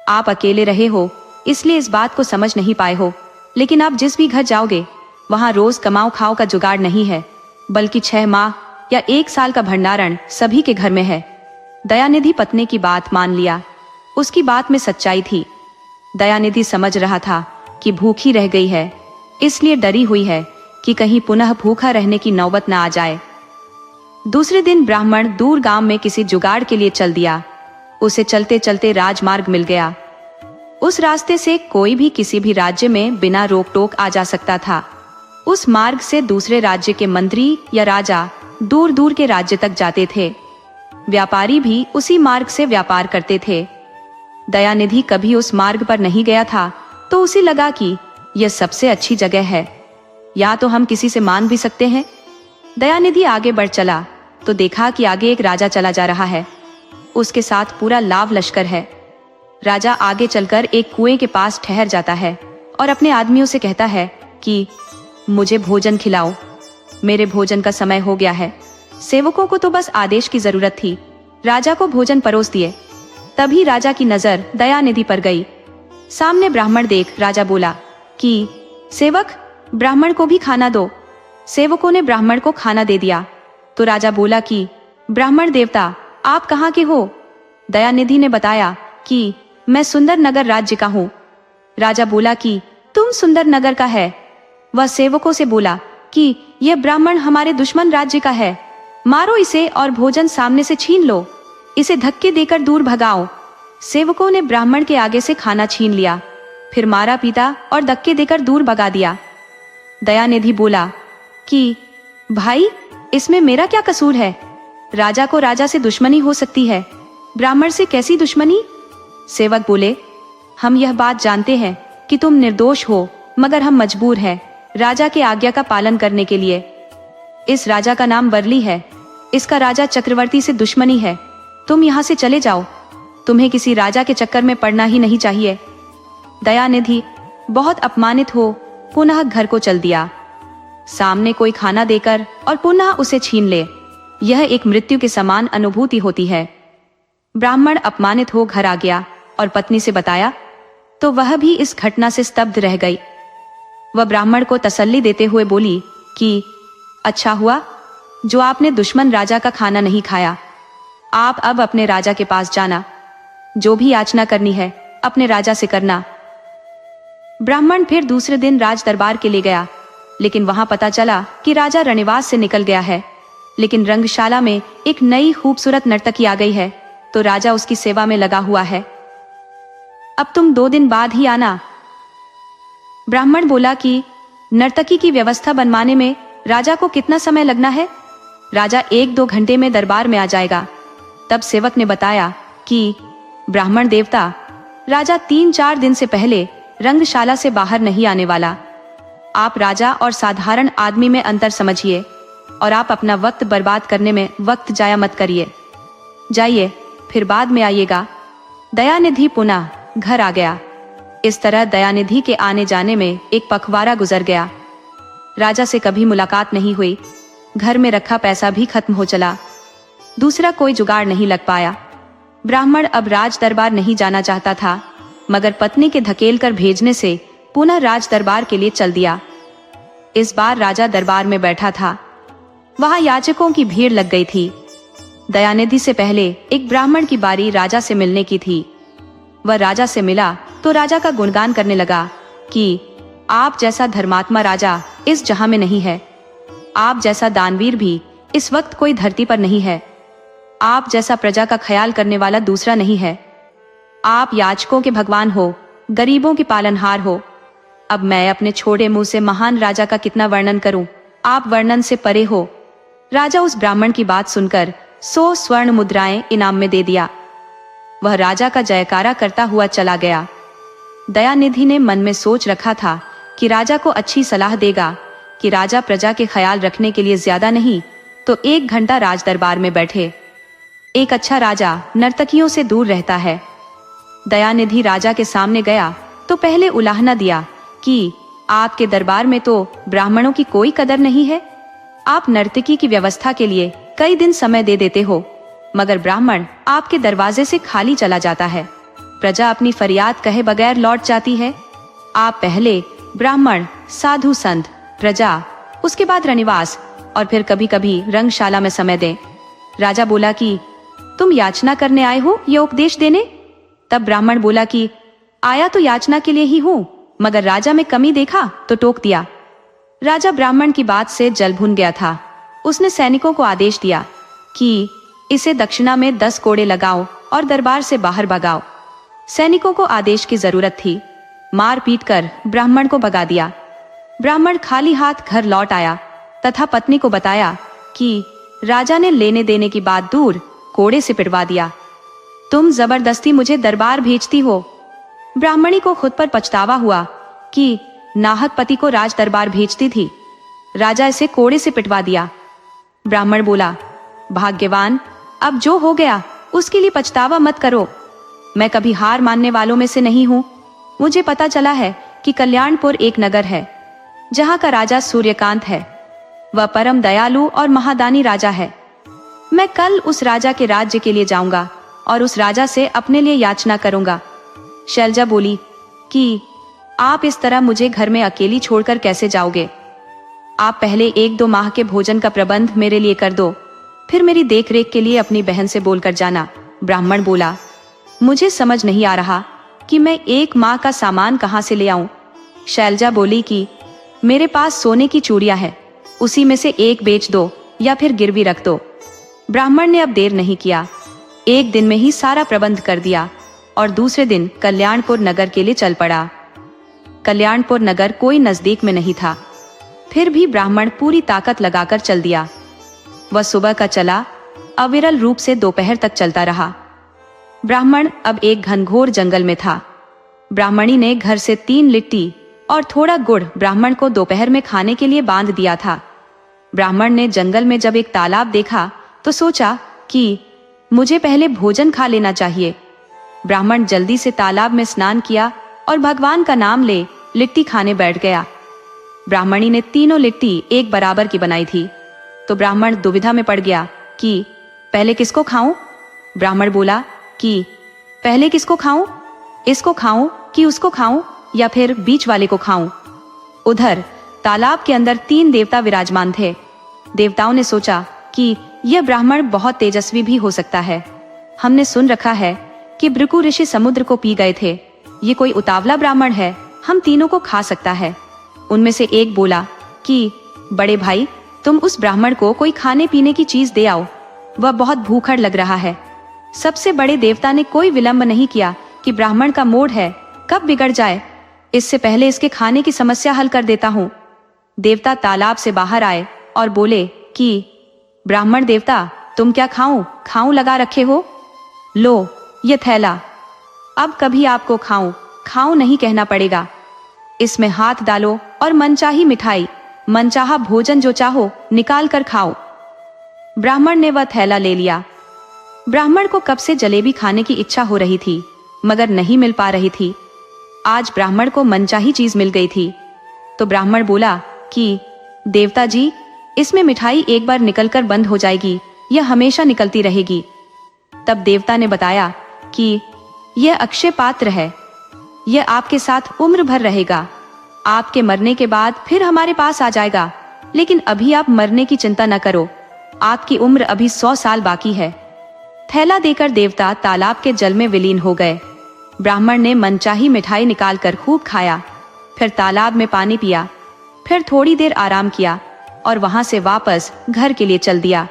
आप अकेले रहे हो इसलिए इस बात को समझ नहीं पाए हो, लेकिन आप जिस भी घर जाओगे वहां रोज कमाओ खाओ का जुगाड़ नहीं है, बल्कि 6 माह या 1 साल का भंडारण सभी के घर में है। दयानिधि पत्नी की बात मान लिया। उसकी बात में सच्चाई थी। दयानिधि समझ रहा था कि भूखी रह गई है, इसलिए डरी हुई है कि कहीं पुनः भूखा रहने की नौबत न आ जाए। दूसरे दिन ब्राह्मण दूर गांव में किसी जुगाड़ के लिए चल दिया। उसे चलते चलते राजमार्ग मिल गया। उस रास्ते से कोई भी किसी भी राज्य में बिना रोक टोक आ जा सकता था। उस मार्ग से दूसरे राज्य के मंत्री या राजा दूर दूर के राज्य तक जाते थे। व्यापारी भी उसी मार्ग से व्यापार करते थे। दयानिधि कभी उस मार्ग पर नहीं गया था, तो उसे लगा कि यह सबसे अच्छी जगह है, या तो हम किसी से मान भी सकते हैं। दयानिधि आगे बढ़ चला तो देखा कि आगे एक राजा चला जा रहा है। उसके साथ पूरा लाव लश्कर है। राजा आगे चलकर एक कुएं के पास ठहर जाता है और अपने आदमियों से कहता है कि मुझे भोजन खिलाओ, मेरे भोजन का समय हो गया है। सेवकों को तो बस आदेश की जरूरत थी। राजा को भोजन परोस दिए। तभी राजा की नजर दयानिधि पर गई। सामने ब्राह्मण देख राजा बोला कि सेवक, ब्राह्मण को भी खाना दो। सेवकों ने ब्राह्मण को खाना दे दिया। तो राजा बोला कि ब्राह्मण देवता, आप कहाँ के हो? दयानिधि ने बताया कि मैं सुंदर नगर राज्य का हूँ। राजा बोला कि तुम सुंदर नगर का है। वह सेवकों से बोला कि यह ब्राह्मण हमारे दुश्मन राज्य का है, मारो इसे और भोजन सामने से छीन लो, इसे धक्के देकर दूर भगाओ। सेवकों ने ब्राह्मण के आगे से खाना छीन लिया, फिर मारा पीटा और धक्के देकर दूर भगा दिया। दयानिधि बोला कि भाई, इसमें मेरा क्या कसूर है? राजा को राजा से दुश्मनी हो सकती है, ब्राह्मण से कैसी दुश्मनी? सेवक बोले, हम यह बात जानते हैं कि तुम निर्दोष हो, मगर हम मजबूर हैं राजा के आज्ञा का पालन करने के लिए। इस राजा का नाम बरली है, इसका राजा चक्रवर्ती से दुश्मनी है। तुम यहाँ से चले जाओ, तुम्हें किसी राजा के चक्कर में पड़ना ही नहीं चाहिए। दयानिधि बहुत अपमानित हो पुनः घर को चल दिया। सामने कोई खाना देकर और पुनः उसे छीन ले, यह एक मृत्यु के समान अनुभूति होती है। ब्राह्मण अपमानित हो घर आ गया और पत्नी से बताया तो वह भी इस घटना से स्तब्ध रह गई। वह ब्राह्मण को तसल्ली देते हुए बोली कि अच्छा हुआ जो आपने दुश्मन राजा का खाना नहीं खाया। आप अब अपने राजा के पास जाना, जो भी याचना करनी है अपने राजा से करना। ब्राह्मण फिर दूसरे दिन राज दरबार के लिए गया, लेकिन वहां पता चला कि राजा रणिवास से निकल गया है, लेकिन रंगशाला में एक नई खूबसूरत नर्तकी आ गई है, तो राजा उसकी सेवा में लगा हुआ है। अब तुम 2 दिन बाद ही आना। ब्राह्मण बोला कि नर्तकी की व्यवस्था बनवाने में राजा को कितना समय लगना है? राजा 1-2 घंटे में दरबार में आ जाएगा। तब सेवक ने बताया कि ब्राह्मण देवता, राजा 3-4 दिन से पहले रंगशाला से बाहर नहीं आने वाला। आप राजा और साधारण आदमी में अंतर समझिए और आप अपना वक्त बर्बाद करने में वक्त जाया मत करिए। जाइए, फिर बाद में आइएगा। दयानिधि पुनः घर आ गया। इस तरह दयानिधि के आने जाने में एक पखवाड़ा गुजर गया। राजा से कभी मुलाकात नहीं हुई। घर में रखा पैसा भी खत्म हो चला। दूसरा कोई जुगाड़ नहीं लग पाया। ब्राह्मण अब राज दरबार नहीं जाना चाहता था, मगर पत्नी के धकेल कर भेजने से पुनः राज दरबार के लिए चल दिया। इस बार राजा दरबार में बैठा था। वहां याचकों की भीड़ लग गई थी। दयानिधि से पहले एक ब्राह्मण की बारी राजा से मिलने की थी। वह राजा से मिला तो राजा का गुणगान करने लगा कि आप जैसा धर्मात्मा राजा इस जहां में नहीं है। आप जैसा दानवीर भी इस वक्त कोई धरती पर नहीं है। आप जैसा प्रजा का ख्याल करने वाला दूसरा नहीं है। आप याचकों के भगवान हो, गरीबों के पालनहार हो। अब मैं अपने छोटे मुंह से महान राजा का कितना वर्णन करूं, आप वर्णन से परे हो। राजा उस ब्राह्मण की बात सुनकर 100 स्वर्ण मुद्राएं इनाम में दे दिया। वह राजा का जयकारा करता हुआ चला गया। दयानिधि ने मन में सोच रखा था कि राजा को अच्छी सलाह देगा कि राजा प्रजा के ख्याल रखने के लिए ज्यादा नहीं तो 1 घंटा राज दरबार में बैठे। एक अच्छा राजा नर्तकियों से दूर रहता है। दयानिधि राजा के सामने गया तो पहले उलाहना दिया कि आपके दरबार में तो ब्राह्मणों की कोई कदर नहीं है। आप नर्तकी की व्यवस्था के लिए कई दिन समय दे देते हो, मगर ब्राह्मण आपके दरवाजे से खाली चला जाता है। प्रजा अपनी फरियाद कहे बगैर लौट जाती है। आप पहले ब्राह्मण, साधु संत, प्रजा, उसके बाद रनिवास और फिर कभी कभी रंगशाला में समय दें। राजा बोला कि तुम याचना करने आए हो या उपदेश देने? तब ब्राह्मण बोला कि आया तो याचना के लिए ही हूं, मगर राजा में कमी देखा तो टोक दिया। राजा ब्राह्मण की बात से जल भुन गया था। उसने सैनिकों को आदेश दिया कि इसे दक्षिणा में 10 कोड़े लगाओ और दरबार से बाहर भगाओ। सैनिकों को आदेश की जरूरत थी। मार पीट कर ब्राह्मण को भगा दिया। ब्राह्मण खाली हाथ घर लौट आया तथा पत्नी को बताया कि राजा ने लेने देने की बात दूर, कोड़े से पिटवा दिया। तुम जबरदस्ती मुझे दरबार भेजती हो। ब्राह्मणी को खुद पर पछतावा हुआ कि नाहक पति को राज दरबार भेजती थी। राजा इसे कोड़े से पिटवा दिया। ब्राह्मण बोला, भाग्यवान, अब जो हो गया उसके लिए पछतावा मत करो। मैं कभी हार मानने वालों में से नहीं हूं। मुझे पता चला है कि कल्याणपुर एक नगर है जहां का राजा सूर्यकांत है। वह परम दयालु और महादानी राजा है। मैं कल उस राजा के राज्य के लिए जाऊंगा और उस राजा से अपने लिए याचना करूंगा। शैलजा बोली कि आप इस तरह मुझे घर में अकेली छोड़कर कैसे जाओगे? आप पहले 1-2 माह के भोजन का प्रबंध मेरे लिए कर दो, फिर मेरी देखरेख के लिए अपनी बहन से बोलकर जाना। ब्राह्मण बोला, मुझे समझ नहीं आ रहा कि मैं 1 माह का सामान कहां से ले आऊं। शैलजा बोली कि मेरे पास सोने की चूड़ियां हैं, उसी में से एक बेच दो या फिर गिरवी रख दो। ब्राह्मण ने अब देर नहीं किया। 1 दिन में ही सारा प्रबंध कर दिया और दूसरे दिन कल्याणपुर नगर के लिए चल पड़ा। कल्याणपुर नगर कोई नजदीक में नहीं था, फिर भी ब्राह्मण पूरी ताकत लगाकर चल दिया। वह सुबह का चला, अविरल रूप से दोपहर तक चलता रहा। ब्राह्मण अब एक घनघोर जंगल में था। ब्राह्मणी ने घर से 3 लिट्टी और थोड़ा गुड़ ब्राह्मण को दोपहर में खाने के लिए बांध दिया था। ब्राह्मण ने जंगल में जब एक तालाब देखा तो सोचा कि मुझे पहले भोजन खा लेना चाहिए। ब्राह्मण जल्दी से तालाब में स्नान किया और भगवान का नाम ले लिट्टी खाने बैठ गया। ब्राह्मणी ने तीनों लिट्टी एक बराबर की बनाई थी, तो ब्राह्मण दुविधा में पड़ गया कि पहले किसको खाऊं? ब्राह्मण बोला कि पहले किसको खाऊं? इसको खाऊं कि उसको खाऊं या फिर बीच वाले को खाऊं? उधर तालाब के अंदर 3 देवता विराजमान थे। देवताओं ने सोचा कि यह ब्राह्मण बहुत तेजस्वी भी हो सकता है। हमने सुन रखा है कि भृगु ऋषि समुद्र को पी गए थे। ये कोई उतावला ब्राह्मण है, हम तीनों को खा सकता है। उनमें से एक बोला कि बड़े भाई, तुम उस ब्राह्मण को कोई खाने पीने की चीज दे आओ, वह बहुत भूखड़ लग रहा है। सबसे बड़े देवता ने कोई विलंब नहीं किया कि ब्राह्मण का मूड है, कब बिगड़ जाए, इससे पहले इसके खाने की समस्या हल कर देता हूँ। देवता तालाब से बाहर आए और बोले कि ब्राह्मण देवता, तुम क्या खाऊं खाऊं लगा रखे हो? लो ये थैला, अब कभी आपको खाऊं खाऊं नहीं कहना पड़ेगा। इसमें हाथ डालो और मनचाही मिठाई, मनचाहा भोजन जो चाहो निकाल कर खाओ। ब्राह्मण ने वह थैला ले लिया। ब्राह्मण को कब से जलेबी खाने की इच्छा हो रही थी, मगर नहीं मिल पा रही थी। आज ब्राह्मण को मनचाही चीज मिल गई थी। तो ब्राह्मण बोला कि देवता जी, इसमें मिठाई एक बार निकलकर बंद हो जाएगी, यह हमेशा निकलती रहेगी। तब देवता ने बताया कि यह अक्षय पात्र है, यह आपके साथ उम्र भर रहेगा। आपके मरने के बाद फिर हमारे पास आ जाएगा, लेकिन अभी आप मरने की चिंता न करो, आपकी उम्र अभी 100 साल बाकी है। थैला देकर देवता तालाब के जल में विलीन हो गए। ब्राह्मण ने मनचाही मिठाई निकालकर खूब खाया, फिर तालाब में पानी पिया, फिर थोड़ी देर आराम किया और वहां से वापस घर के लिए चल दिया।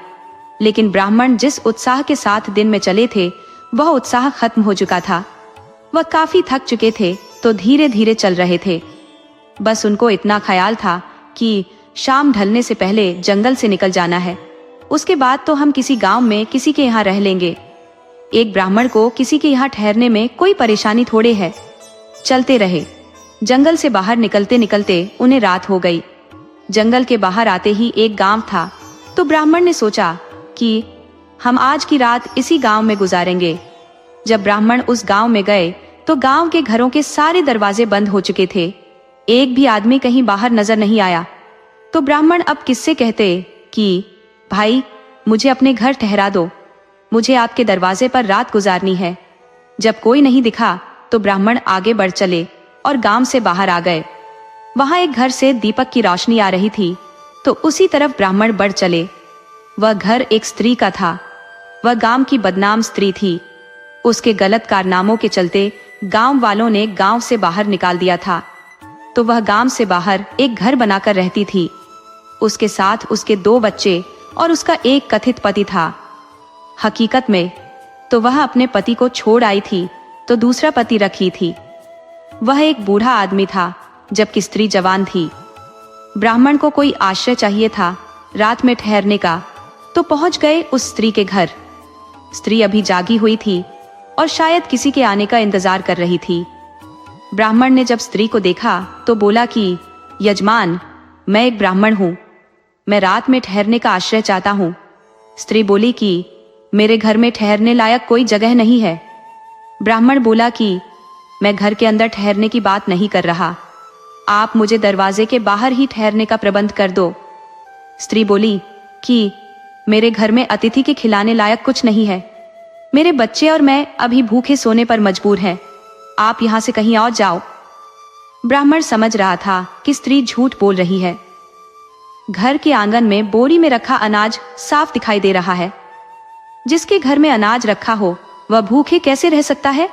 लेकिन ब्राह्मण जिस उत्साह के साथ दिन में चले थे, वह उत्साह खत्म हो चुका था। वह काफी थक चुके थे, तो धीरे धीरे चल रहे थे। बस उनको इतना ख्याल था कि शाम ढलने से पहले जंगल से निकल जाना है, उसके बाद तो हम किसी गांव में किसी के यहाँ रह लेंगे। एक ब्राह्मण को किसी के यहाँ ठहरने में कोई परेशानी थोड़े है। चलते रहे। जंगल से बाहर निकलते निकलते उन्हें रात हो गई। जंगल के बाहर आते ही एक गांव था, तो ब्राह्मण ने सोचा कि हम आज की रात इसी गांव में गुजारेंगे। जब ब्राह्मण उस गांव में गए तो गांव के घरों के सारे दरवाजे बंद हो चुके थे, एक भी आदमी कहीं बाहर नजर नहीं आया। तो ब्राह्मण अब किससे कहते कि भाई, मुझे अपने घर ठहरा दो, मुझे आपके दरवाजे पर रात गुजारनी है। जब कोई नहीं दिखा तो ब्राह्मण आगे बढ़ चले और गांव से बाहर आ गए। वहां एक घर से दीपक की रोशनी आ रही थी, तो उसी तरफ ब्राह्मण बढ़ चले। वह घर एक स्त्री का था। वह गांव की बदनाम स्त्री थी। उसके गलत कारनामों के चलते गांव वालों ने गांव से बाहर निकाल दिया था। तो वह गांव से बाहर एक घर बनाकर रहती थी। उसके साथ उसके 2 बच्चे और उसका एक कथित पति था। हकीकत में तो वह अपने पति को छोड़ आई थी, तो दूसरा पति रखी थी। वह एक बूढ़ा आदमी था, जबकि स्त्री जवान थी। ब्राह्मण को कोई आश्रय चाहिए था रात में ठहरने का, तो पहुंच गए उस स्त्री के घर। स्त्री अभी जागी हुई थी और शायद किसी के आने का इंतजार कर रही थी। ब्राह्मण ने जब स्त्री को देखा तो बोला कि यजमान, मैं एक ब्राह्मण हूं, मैं रात में ठहरने का आश्रय चाहता हूं। स्त्री बोली कि मेरे घर में ठहरने लायक कोई जगह नहीं है। ब्राह्मण बोला कि मैं घर के अंदर ठहरने की बात नहीं कर रहा, आप मुझे दरवाजे के बाहर ही ठहरने का प्रबंध कर दो। स्त्री बोली कि मेरे घर में अतिथि के खिलाने लायक कुछ नहीं है, मेरे बच्चे और मैं अभी भूखे सोने पर मजबूर हैं, आप यहां से कहीं और जाओ। ब्राह्मण समझ रहा था कि स्त्री झूठ बोल रही है। घर के आंगन में बोरी में रखा अनाज साफ दिखाई दे रहा है। जिसके घर में अनाज रखा हो वह भूखे कैसे रह सकता है?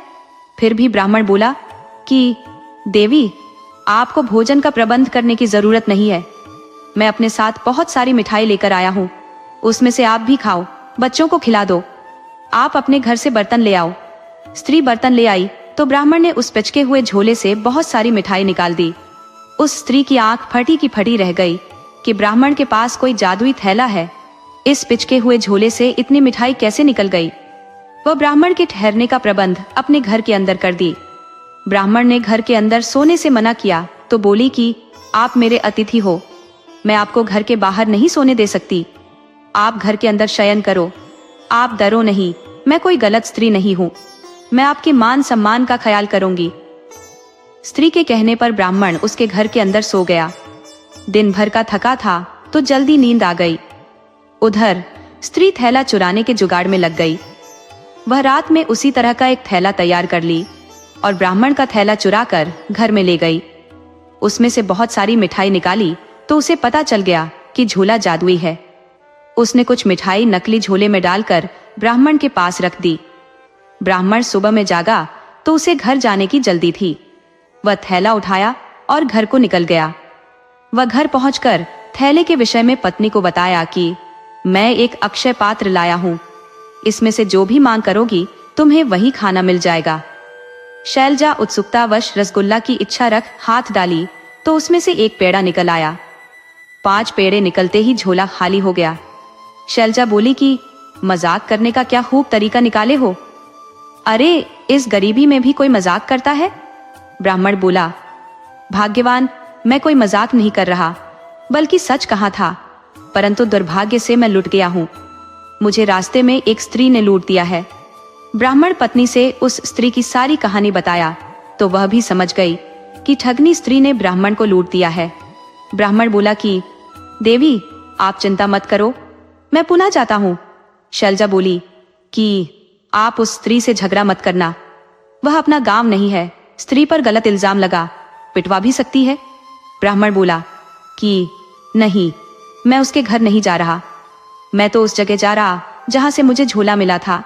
फिर भी ब्राह्मण बोला कि देवी, आपको भोजन का प्रबंध करने की जरूरत नहीं है, मैं अपने साथ बहुत सारी मिठाई लेकर आया हूं, उसमें से आप भी खाओ, बच्चों को खिला दो। आप अपने घर से बर्तन ले आओ। स्त्री बर्तन ले आई तो ब्राह्मण ने उस पिचके हुए झोले से बहुत सारी मिठाई निकाल दी। उस स्त्री की आंख फटी की फटी रह गई कि ब्राह्मण के पास कोई जादुई थैला है। इस पिचके हुए झोले से इतनी मिठाई कैसे निकल गई? वह ब्राह्मण के ठहरने का प्रबंध अपने घर के अंदर कर दी। ब्राह्मण ने घर के अंदर सोने से मना किया तो बोली कि आप मेरे अतिथि हो, मैं आपको घर के बाहर नहीं सोने दे सकती, आप घर के अंदर शयन करो। आप डरो नहीं, मैं कोई गलत स्त्री नहीं हूं, मैं आपके मान सम्मान का ख्याल करूंगी। स्त्री के कहने पर ब्राह्मण उसके घर के अंदर सो गया। दिन भर का थका था तो जल्दी नींद आ गई। उधर स्त्री थैला चुराने के जुगाड़ में लग गई। वह रात में उसी तरह का एक थैला तैयार कर ली और ब्राह्मण का थैला चुराकर घर में ले गई। उसमें से बहुत सारी मिठाई निकाली तो उसे पता चल गया कि झोला जादुई है। उसने कुछ मिठाई नकली झोले में डालकर ब्राह्मण के पास रख दी। ब्राह्मण सुबह में जागा तो उसे घर जाने की जल्दी थी। वह थैला उठाया और घर को निकल गया। वह घर पहुंचकर थैले के विषय में पत्नी को बताया कि मैं एक अक्षय पात्र लाया हूं, इसमें से जो भी मांग करोगी तुम्हें वही खाना मिल जाएगा। शैलजा उत्सुकतावश रसगुल्ला की इच्छा रख हाथ डाली तो उसमें से एक पेड़ा निकल आया। 5 पेड़े निकलते ही झोला खाली हो गया। शैलजा बोली कि मजाक करने का क्या खूब तरीका निकाले हो। अरे, इस गरीबी में भी कोई मजाक करता है? ब्राह्मण बोला, भाग्यवान, मैं कोई मजाक नहीं कर रहा, बल्कि सच कहा था, परंतु दुर्भाग्य से मैं लुट गया हूं। मुझे रास्ते में एक स्त्री ने लूट दिया है। ब्राह्मण पत्नी से उस स्त्री की सारी कहानी बताया तो वह भी समझ गई कि ठगनी स्त्री ने ब्राह्मण को लूट दिया है। ब्राह्मण बोला कि देवी, आप चिंता मत करो, मैं पुनः जाता हूं। शैलजा बोली कि आप उस स्त्री से झगड़ा मत करना, वह अपना गांव नहीं है, स्त्री पर गलत इल्जाम लगा, पिटवा भी सकती है। ब्राह्मण बोला कि नहीं, मैं उसके घर नहीं जा रहा, मैं तो उस जगह जा रहा जहां से मुझे झोला मिला था।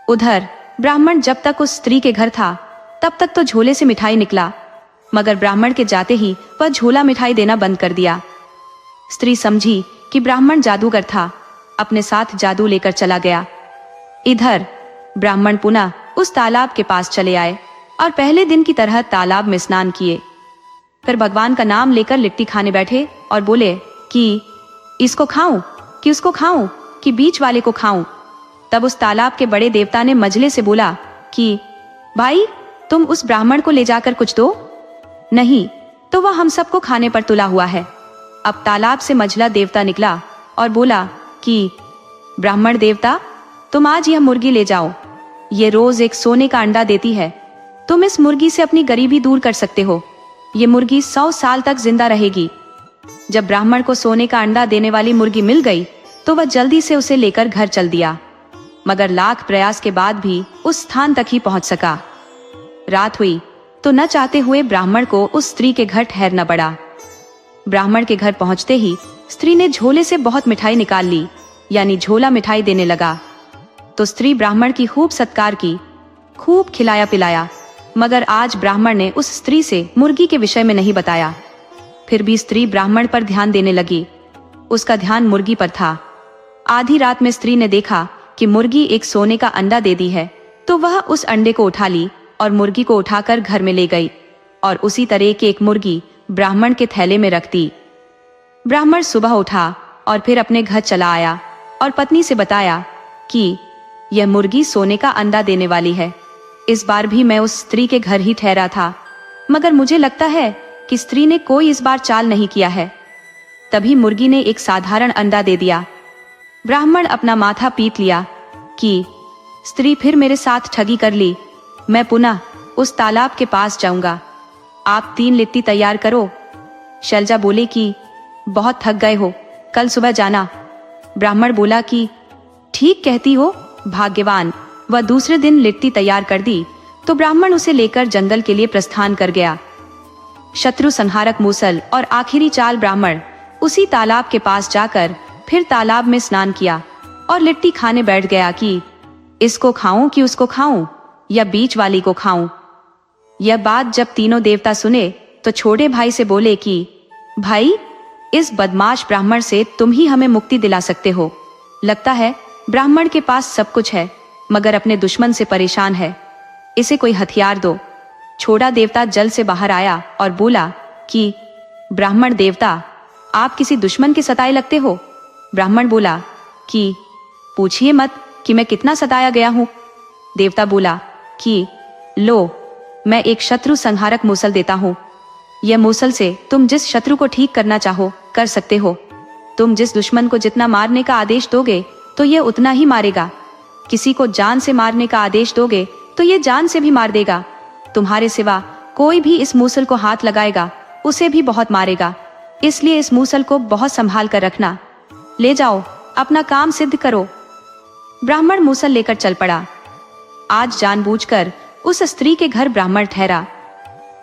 उधर ब्राह्मण जब तक उस स्त्री के घर था तब तक तो झोले से मिठाई निकला, मगर ब्राह्मण के जाते ही वह झोला मिठाई देना बंद कर दिया। स्त्री समझी कि ब्राह्मण जादूगर था, अपने साथ जादू लेकर चला गया। इधर ब्राह्मण पुनः उस तालाब के पास चले आए और पहले दिन की तरह तालाब में स्नान किए। फिर भगवान का नाम लेकर लिट्टी खाने बैठे और बोले कि इसको खाऊं कि उसको खाऊं कि बीच वाले को खाऊं। तब उस तालाब के बड़े देवता ने मजले से बोला कि भाई, तुम उस ब्राह्मण को ले जाकर कुछ दो, नहीं तो वह हम सबको खाने पर तुला हुआ है। अब तालाब से मझला देवता निकला और बोला कि ब्राह्मण देवता, तुम आज यह मुर्गी ले जाओ, ये रोज एक सोने का अंडा देती है, तुम इस मुर्गी से अपनी गरीबी दूर कर सकते हो, ये मुर्गी 100 साल तक जिंदा रहेगी। जब ब्राह्मण को सोने का अंडा देने वाली मुर्गी मिल गई तो वह जल्दी से उसे लेकर घर चल दिया, मगर लाख प्रयास के बाद भी उस स्थान तक ही पहुंच सका। रात हुई तो न चाहते हुए ब्राह्मण को उस स्त्री के घर ठहरना पड़ा। ब्राह्मण के घर पहुंचते ही स्त्री ने झोले से बहुत मिठाई निकाल ली, यानी झोला मिठाई देने लगा। तो स्त्री ब्राह्मण की खूब सत्कार की, खूब खिलाया पिलाया, मगर आज ब्राह्मण ने उस स्त्री से मुर्गी के विषय में नहीं बताया। फिर भी स्त्री ब्राह्मण पर ध्यान देने लगी, उसका ध्यान मुर्गी पर था। आधी रात में स्त्री ने देखा कि मुर्गी एक सोने का अंडा दे दी है, तो वह उस अंडे को उठा ली और मुर्गी को उठाकर घर में ले गई और उसी तरह की एक मुर्गी ब्राह्मण के थैले में रख दी। ब्राह्मण सुबह उठा और फिर अपने घर चला आया और पत्नी से बताया कि यह मुर्गी सोने का अंडा देने वाली है। इस बार भी मैं उस स्त्री के घर ही ठहरा था, मगर मुझे लगता है कि स्त्री ने कोई इस बार चाल नहीं किया है। तभी मुर्गी ने एक साधारण अंडा दे दिया। ब्राह्मण अपना माथा पीट लिया कि स्त्री फिर मेरे साथ ठगी कर ली, मैं पुनः उस तालाब के पास जाऊंगा। आप 3 लिट्टी तैयार करो। शैलजा बोले कि बहुत थक गए हो, कल सुबह जाना। ब्राह्मण बोला कि ठीक कहती हो, भाग्यवान। वह दूसरे दिन लिट्टी तैयार कर दी तो ब्राह्मण उसे लेकर जंगल के लिए प्रस्थान कर गया। शत्रु संहारक मूसल और आखिरी चाल ब्राह्मण उसी तालाब के पास जाकर फिर तालाब में स्नान किया और लिट्टी खाने बैठ गया कि इसको खाऊं कि उसको खाऊं या बीच वाली को खाऊं। यह बात जब तीनों देवता सुने तो छोटे भाई से बोले कि भाई, इस बदमाश ब्राह्मण से तुम ही हमें मुक्ति दिला सकते हो। लगता है ब्राह्मण के पास सब कुछ है, मगर अपने दुश्मन से परेशान है, इसे कोई हथियार दो। छोटा देवता जल से बाहर आया और बोला कि ब्राह्मण देवता, आप किसी दुश्मन के सताए लगते हो। ब्राह्मण बोला कि पूछिए मत कि मैं कितना सताया गया हूं। देवता बोला कि लो, मैं एक शत्रु संहारक मूसल देता हूं। यह मूसल से तुम जिस शत्रु को ठीक करना चाहो कर सकते हो। तुम जिस दुश्मन को जितना मारने का आदेश दोगे तो यह उतना ही मारेगा। किसी को जान से मारने का आदेश दोगे तो यह जान से भी मार देगा। तुम्हारे सिवा कोई भी इस मूसल को हाथ लगाएगा उसे भी बहुत मारेगा। इसलिए इस मूसल को बहुत संभाल कर रखना। ले जाओ, अपना काम सिद्ध करो। ब्राह्मण मूसल लेकर चल पड़ा। आज जानबूझकर उस स्त्री के घर ब्राह्मण ठहरा।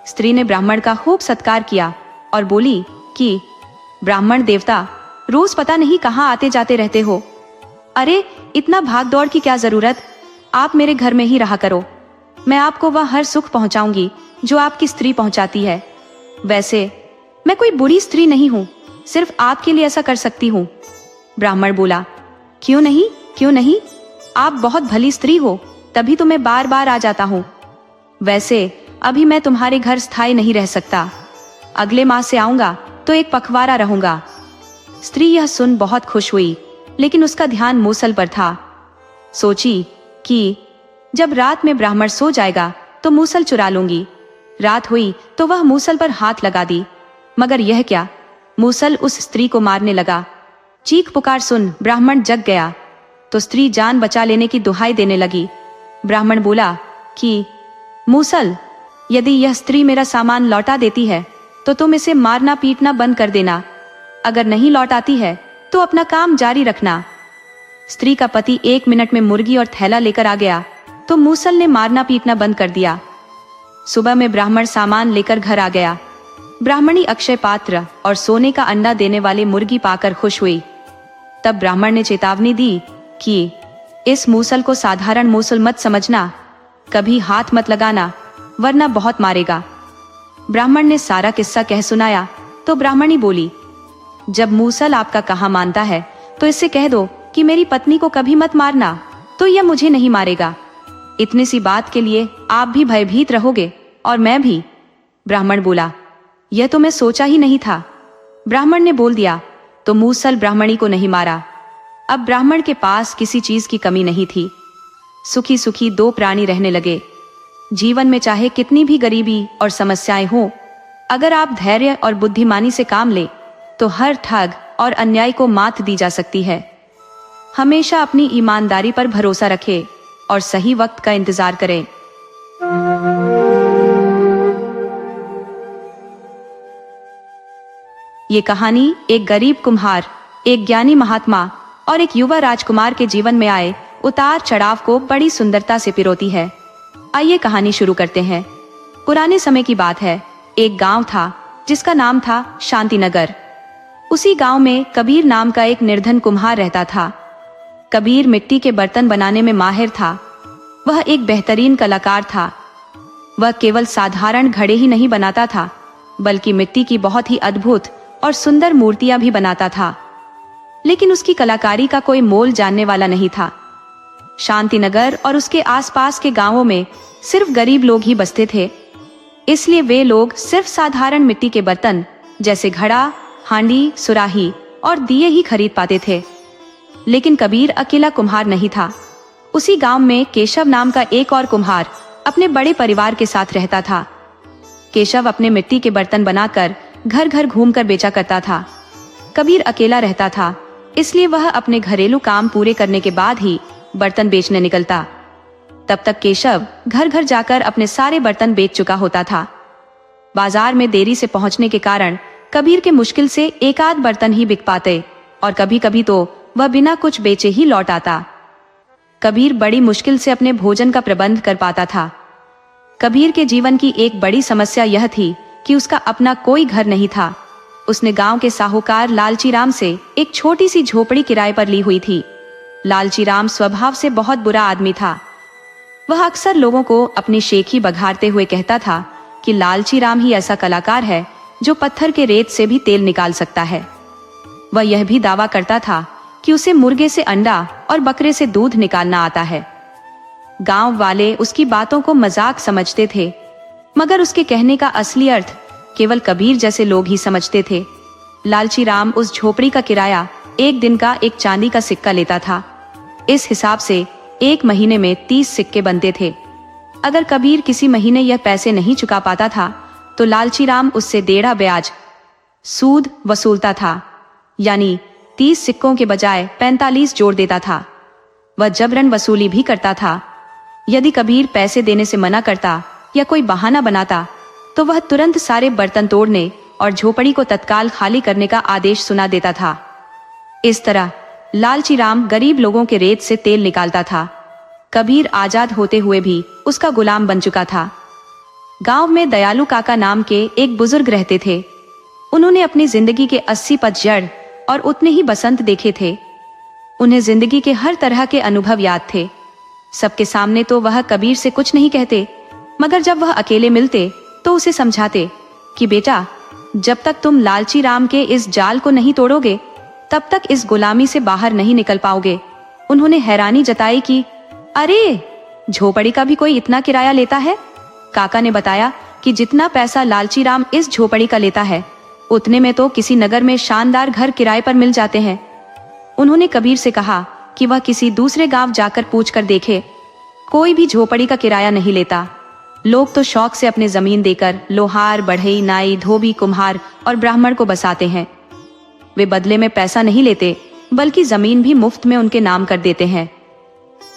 स्त्री ने ब्राह्मण का खूब सत्कार किया और बोली कि ब्राह्मण देवता, रोज पता नहीं कहाँ आते जाते रहते हो। अरे इतना भाग दौड़ की क्या जरूरत, आप मेरे घर में ही रहा करो। मैं आपको वह हर सुख पहुंचाऊंगी जो आपकी स्त्री पहुंचाती है। वैसे मैं कोई बुरी स्त्री नहीं हूँ, सिर्फ आपके लिए ऐसा कर सकती हूँ। ब्राह्मण बोला, क्यों नहीं, क्यों नहीं, आप बहुत भली स्त्री हो, तभी तो मैं बार बार आ जाता हूँ। वैसे अभी मैं तुम्हारे घर स्थायी नहीं रह सकता, अगले माह से आऊंगा तो एक पखवाड़ा रहूंगा। स्त्री यह सुन बहुत खुश हुई, लेकिन उसका ध्यान मूसल पर था। सोची कि जब रात में ब्राह्मण सो जाएगा तो मूसल चुरा लूंगी। रात हुई तो वह मूसल पर हाथ लगा दी, मगर यह क्या, मूसल उस स्त्री को मारने लगा। चीख पुकार सुन ब्राह्मण जग गया तो स्त्री जान बचा लेने की दुहाई देने लगी। ब्राह्मण बोला कि मूसल, यदि यह स्त्री मेरा सामान लौटा देती है तो तुम इसे मारना पीटना बंद कर देना, अगर नहीं लौटाती है तो अपना काम जारी रखना। स्त्री का पति 1 मिनट में मुर्गी और थैला लेकर आ गया तो मूसल ने मारना पीटना बंद कर दिया। सुबह में ब्राह्मण सामान लेकर घर आ गया। ब्राह्मणी अक्षय पात्र और सोने का अंडा देने वाले मुर्गी पाकर खुश हुई। तब ब्राह्मण ने चेतावनी दी कि इस मूसल को साधारण मूसल मत समझना, कभी हाथ मत लगाना वरना बहुत मारेगा। ब्राह्मण ने सारा किस्सा कह सुनाया तो ब्राह्मणी बोली, जब मूसल आपका कहा मानता है तो इससे कह दो कि मेरी पत्नी को कभी मत मारना, तो यह मुझे नहीं मारेगा। इतनी सी बात के लिए आप भी भयभीत रहोगे और मैं भी। ब्राह्मण बोला, यह तो मैं सोचा ही नहीं था। ब्राह्मण ने बोल दिया तो मूसल ब्राह्मणी को नहीं मारा। अब ब्राह्मण के पास किसी चीज की कमी नहीं थी। सुखी सुखी 2 प्राणी रहने लगे। जीवन में चाहे कितनी भी गरीबी और समस्याएं हो, अगर आप धैर्य और बुद्धिमानी से काम ले तो हर ठग और अन्याय को मात दी जा सकती है। हमेशा अपनी ईमानदारी पर भरोसा रखें और सही वक्त का इंतजार करें। ये कहानी एक गरीब कुम्हार, एक ज्ञानी महात्मा और एक युवा राजकुमार के जीवन में आए उतार चढ़ाव को बड़ी सुंदरता से पिरोती है। आइए कहानी शुरू करते हैं। पुराने समय की बात है। एक गांव था जिसका नाम था शांतिनगर। उसी गांव में कबीर नाम का एक निर्धन कुम्हार रहता था। कबीर मिट्टी के बर्तन बनाने में माहिर था। वह एक बेहतरीन कलाकार था। वह केवल साधारण घड़े ही नहीं बनाता था, बल्कि मिट्टी की बहुत ही अद्भुत और सुंदर मूर्तियां भी बनाता था। लेकिन उसकी कलाकारी का कोई मोल जानने वाला नहीं था। शांतिनगर और उसके आसपास के गांवों में सिर्फ गरीब लोग ही बसते थे, इसलिए वे लोग सिर्फ साधारण मिट्टी के बर्तन जैसे घड़ा, हांडी, सुराही और दिए ही खरीद पाते थे। लेकिन कबीर अकेला कुम्हार नहीं था। उसी गांव में केशव नाम का एक और कुम्हार अपने बड़े परिवार के साथ रहता था। केशव अपने मिट्टी के बर्तन बनाकर घर घर घूमकर बेचा करता था। कबीर अकेला रहता था, इसलिए वह अपने घरेलू काम पूरे करने के बाद ही बर्तन बेचने निकलता। तब तक केशव घर घर जाकर अपने सारे बर्तन बेच चुका होता था। बाजार में देरी से पहुंचने के कारण कबीर के मुश्किल से 1 आध बर्तन ही बिक पाते और कभी कभी तो वह बिना कुछ बेचे ही लौट आता। कबीर बड़ी मुश्किल से अपने भोजन का प्रबंध कर पाता था। कबीर के जीवन की एक बड़ी समस्या यह थी कि उसका अपना कोई घर नहीं था। उसने गांव के साहूकार लालची राम से एक छोटी सी झोपड़ी किराए पर ली हुई थी। लालची राम स्वभाव से बहुत बुरा आदमी था। वह अक्सर लोगों को अपनी शेखी बघारते हुए कहता था कि लालची राम ही ऐसा कलाकार है जो पत्थर के रेत से भी तेल निकाल सकता है। वह यह भी दावा करता था कि उसे मुर्गे से अंडा और बकरे से दूध निकालना आता है। गांव वाले उसकी बातों को मजाक समझते थे, मगर उसके कहने का असली अर्थ केवल कबीर जैसे लोग ही समझते थे। लालची राम उस झोपड़ी का किराया 1 दिन का 1 चांदी का सिक्का लेता था। इस हिसाब से 1 महीने में 30 सिक्के बनते थे। अगर कबीर किसी महीने यह पैसे नहीं चुका पाता था तो लालची राम उससे 1.5 ब्याज सूद वसूलता था, यानी 30 सिक्कों के बजाय 45 जोड़ देता था। वह जबरन वसूली भी करता था। यदि कबीर पैसे देने से मना करता या कोई बहाना बनाता तो वह तुरंत सारे बर्तन तोड़ने और झोपड़ी को तत्काल खाली करने का आदेश सुना देता था। इस तरह लालची राम गरीब लोगों के रेत से तेल निकालता था। कबीर आजाद होते हुए भी उसका गुलाम बन चुका था। गांव में दयालु काका नाम के एक बुजुर्ग रहते थे। उन्होंने अपनी जिंदगी के 80 पतझड़ और उतने ही बसंत देखे थे। उन्हें जिंदगी के हर तरह के अनुभव याद थे। सबके सामने तो वह कबीर से कुछ नहीं कहते, मगर जब वह अकेले मिलते तो उसे समझाते कि बेटा, जब तक तुम लालची राम के इस जाल को नहीं तोड़ोगे, तब तक इस गुलामी से बाहर नहीं निकल पाओगे। उन्होंने हैरानी जताई कि अरे, झोपड़ी का भी कोई इतना किराया लेता है? काका ने बताया कि जितना पैसा लालची राम इस झोपड़ी का लेता है, उतने में तो किसी नगर में शानदार घर किराए पर मिल जाते हैं। उन्होंने कबीर से कहा कि वह किसी दूसरे गांव जाकर पूछ कर देखे, कोई भी झोपड़ी का किराया नहीं लेता। लोग तो शौक से अपने जमीन देकर लोहार, बढ़ई, नाई, धोबी, कुम्हार और ब्राह्मण को बसाते हैं। वे बदले में पैसा नहीं लेते, बल्कि जमीन भी मुफ्त में उनके नाम कर देते हैं।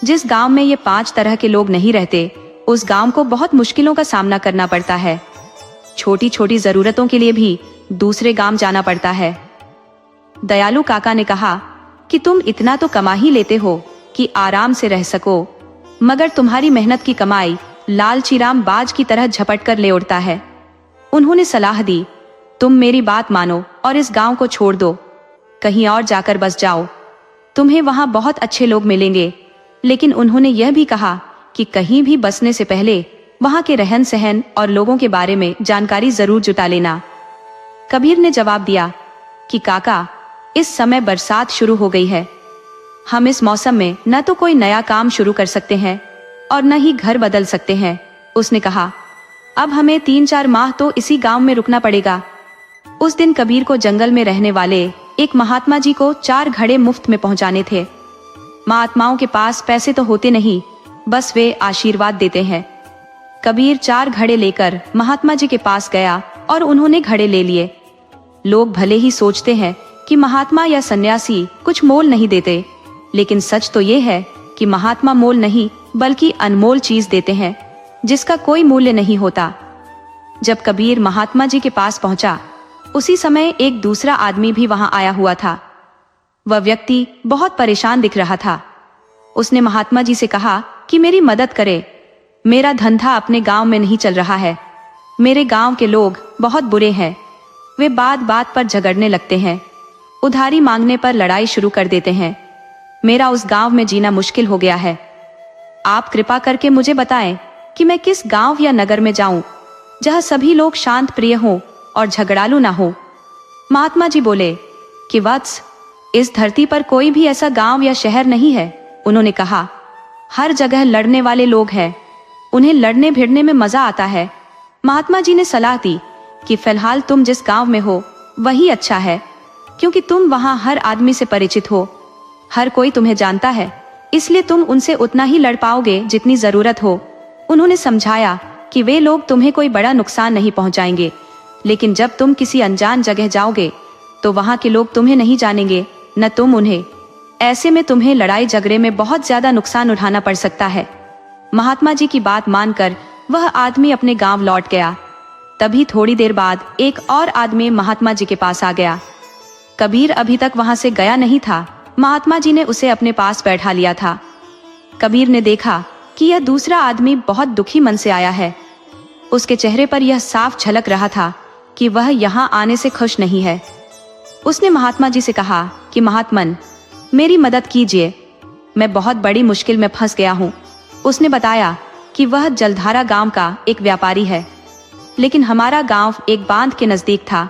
जिस गांव में ये 5 तरह के लोग नहीं रहते, उस गांव को बहुत मुश्किलों का सामना करना पड़ता है। छोटी छोटी जरूरतों के लिए भी दूसरे गांव जाना पड़ता है। दयालु काका ने कहा कि तुम इतना तो कमा ही लेते हो कि आराम से रह सको, मगर तुम्हारी मेहनत की कमाई लालची राम बाज की तरह झपट कर ले उड़ता है। उन्होंने सलाह दी, तुम मेरी बात मानो और इस गांव को छोड़ दो, कहीं और जाकर बस जाओ, तुम्हें वहां बहुत अच्छे लोग मिलेंगे। लेकिन उन्होंने यह भी कहा कि कहीं भी बसने से पहले वहां के रहन सहन और लोगों के बारे में जानकारी जरूर जुटा लेना। कबीर ने जवाब दिया कि काका, इस समय बरसात शुरू हो गई है। हम इस मौसम में न तो कोई नया काम शुरू कर सकते हैं और न ही घर बदल सकते हैं। उसने कहा, अब हमें 3-4 माह तो इसी गांव में रुकना पड़ेगा। उस दिन कबीर को जंगल में रहने वाले एक महात्मा जी को 4 घड़े मुफ्त में पहुंचाने थे। महात्माओं के पास पैसे तो होते नहीं, बस वे आशीर्वाद देते हैं। कबीर 4 घड़े लेकर महात्मा जी के पास गया और उन्होंने घड़े ले लिए। लोग भले ही सोचते हैं कि महात्मा या सन्यासी कुछ मोल नहीं देते, लेकिन सच तो ये है कि महात्मा मोल नहीं बल्कि अनमोल चीज देते हैं, जिसका कोई मूल्य नहीं होता। जब कबीर महात्मा जी के पास पहुंचा, उसी समय एक दूसरा आदमी भी वहां आया हुआ था। वह व्यक्ति बहुत परेशान दिख रहा था। उसने महात्मा जी से कहा कि मेरी मदद करे, मेरा धंधा अपने गांव में नहीं चल रहा है। मेरे गांव के लोग बहुत बुरे हैं, वे बात बात पर झगड़ने लगते हैं, उधारी मांगने पर लड़ाई शुरू कर देते हैं। मेरा उस गांव में जीना मुश्किल हो गया है। आप कृपा करके मुझे बताएं कि मैं किस गांव या नगर में जाऊं जहां सभी लोग शांत प्रिय हों और झगड़ालू ना हो। महात्मा जी बोले कि वत्स, इस धरती पर कोई भी ऐसा गांव या शहर नहीं है। उन्होंने कहा, हर जगह लड़ने वाले लोग हैं, उन्हें लड़ने भिड़ने में मजा आता है। महात्मा जी ने सलाह दी कि फिलहाल तुम जिस गांव में हो वही अच्छा है, क्योंकि तुम वहां हर आदमी से परिचित हो, हर कोई तुम्हें जानता है, इसलिए तुम उनसे उतना ही लड़ पाओगे जितनी जरूरत हो। उन्होंने समझाया कि वे लोग तुम्हें कोई बड़ा नुकसान नहीं पहुंचाएंगे, लेकिन जब तुम किसी अनजान जगह जाओगे तो वहां के लोग तुम्हें नहीं जानेंगे, न तुम उन्हें। ऐसे में तुम्हें लड़ाई झगड़े में बहुत ज्यादा नुकसान उठाना पड़ सकता है। महात्मा जी की बात मानकर वह आदमी अपने गांव लौट गया। तभी थोड़ी देर बाद एक और आदमी महात्मा जी के पास आ गया। कबीर अभी तक वहां से गया नहीं था। महात्मा जी ने उसे अपने पास बैठा लिया था। कबीर ने देखा कि यह दूसरा आदमी बहुत दुखी मन से आया है। उसके चेहरे पर यह साफ झलक रहा था कि वह यहाँ आने से खुश नहीं है। उसने महात्मा जी से कहा कि महात्मन, मेरी मदद कीजिए, मैं बहुत बड़ी मुश्किल में फंस गया हूँ। उसने बताया कि वह जलधारा गांव का एक व्यापारी है, लेकिन हमारा गांव एक बांध के नजदीक था।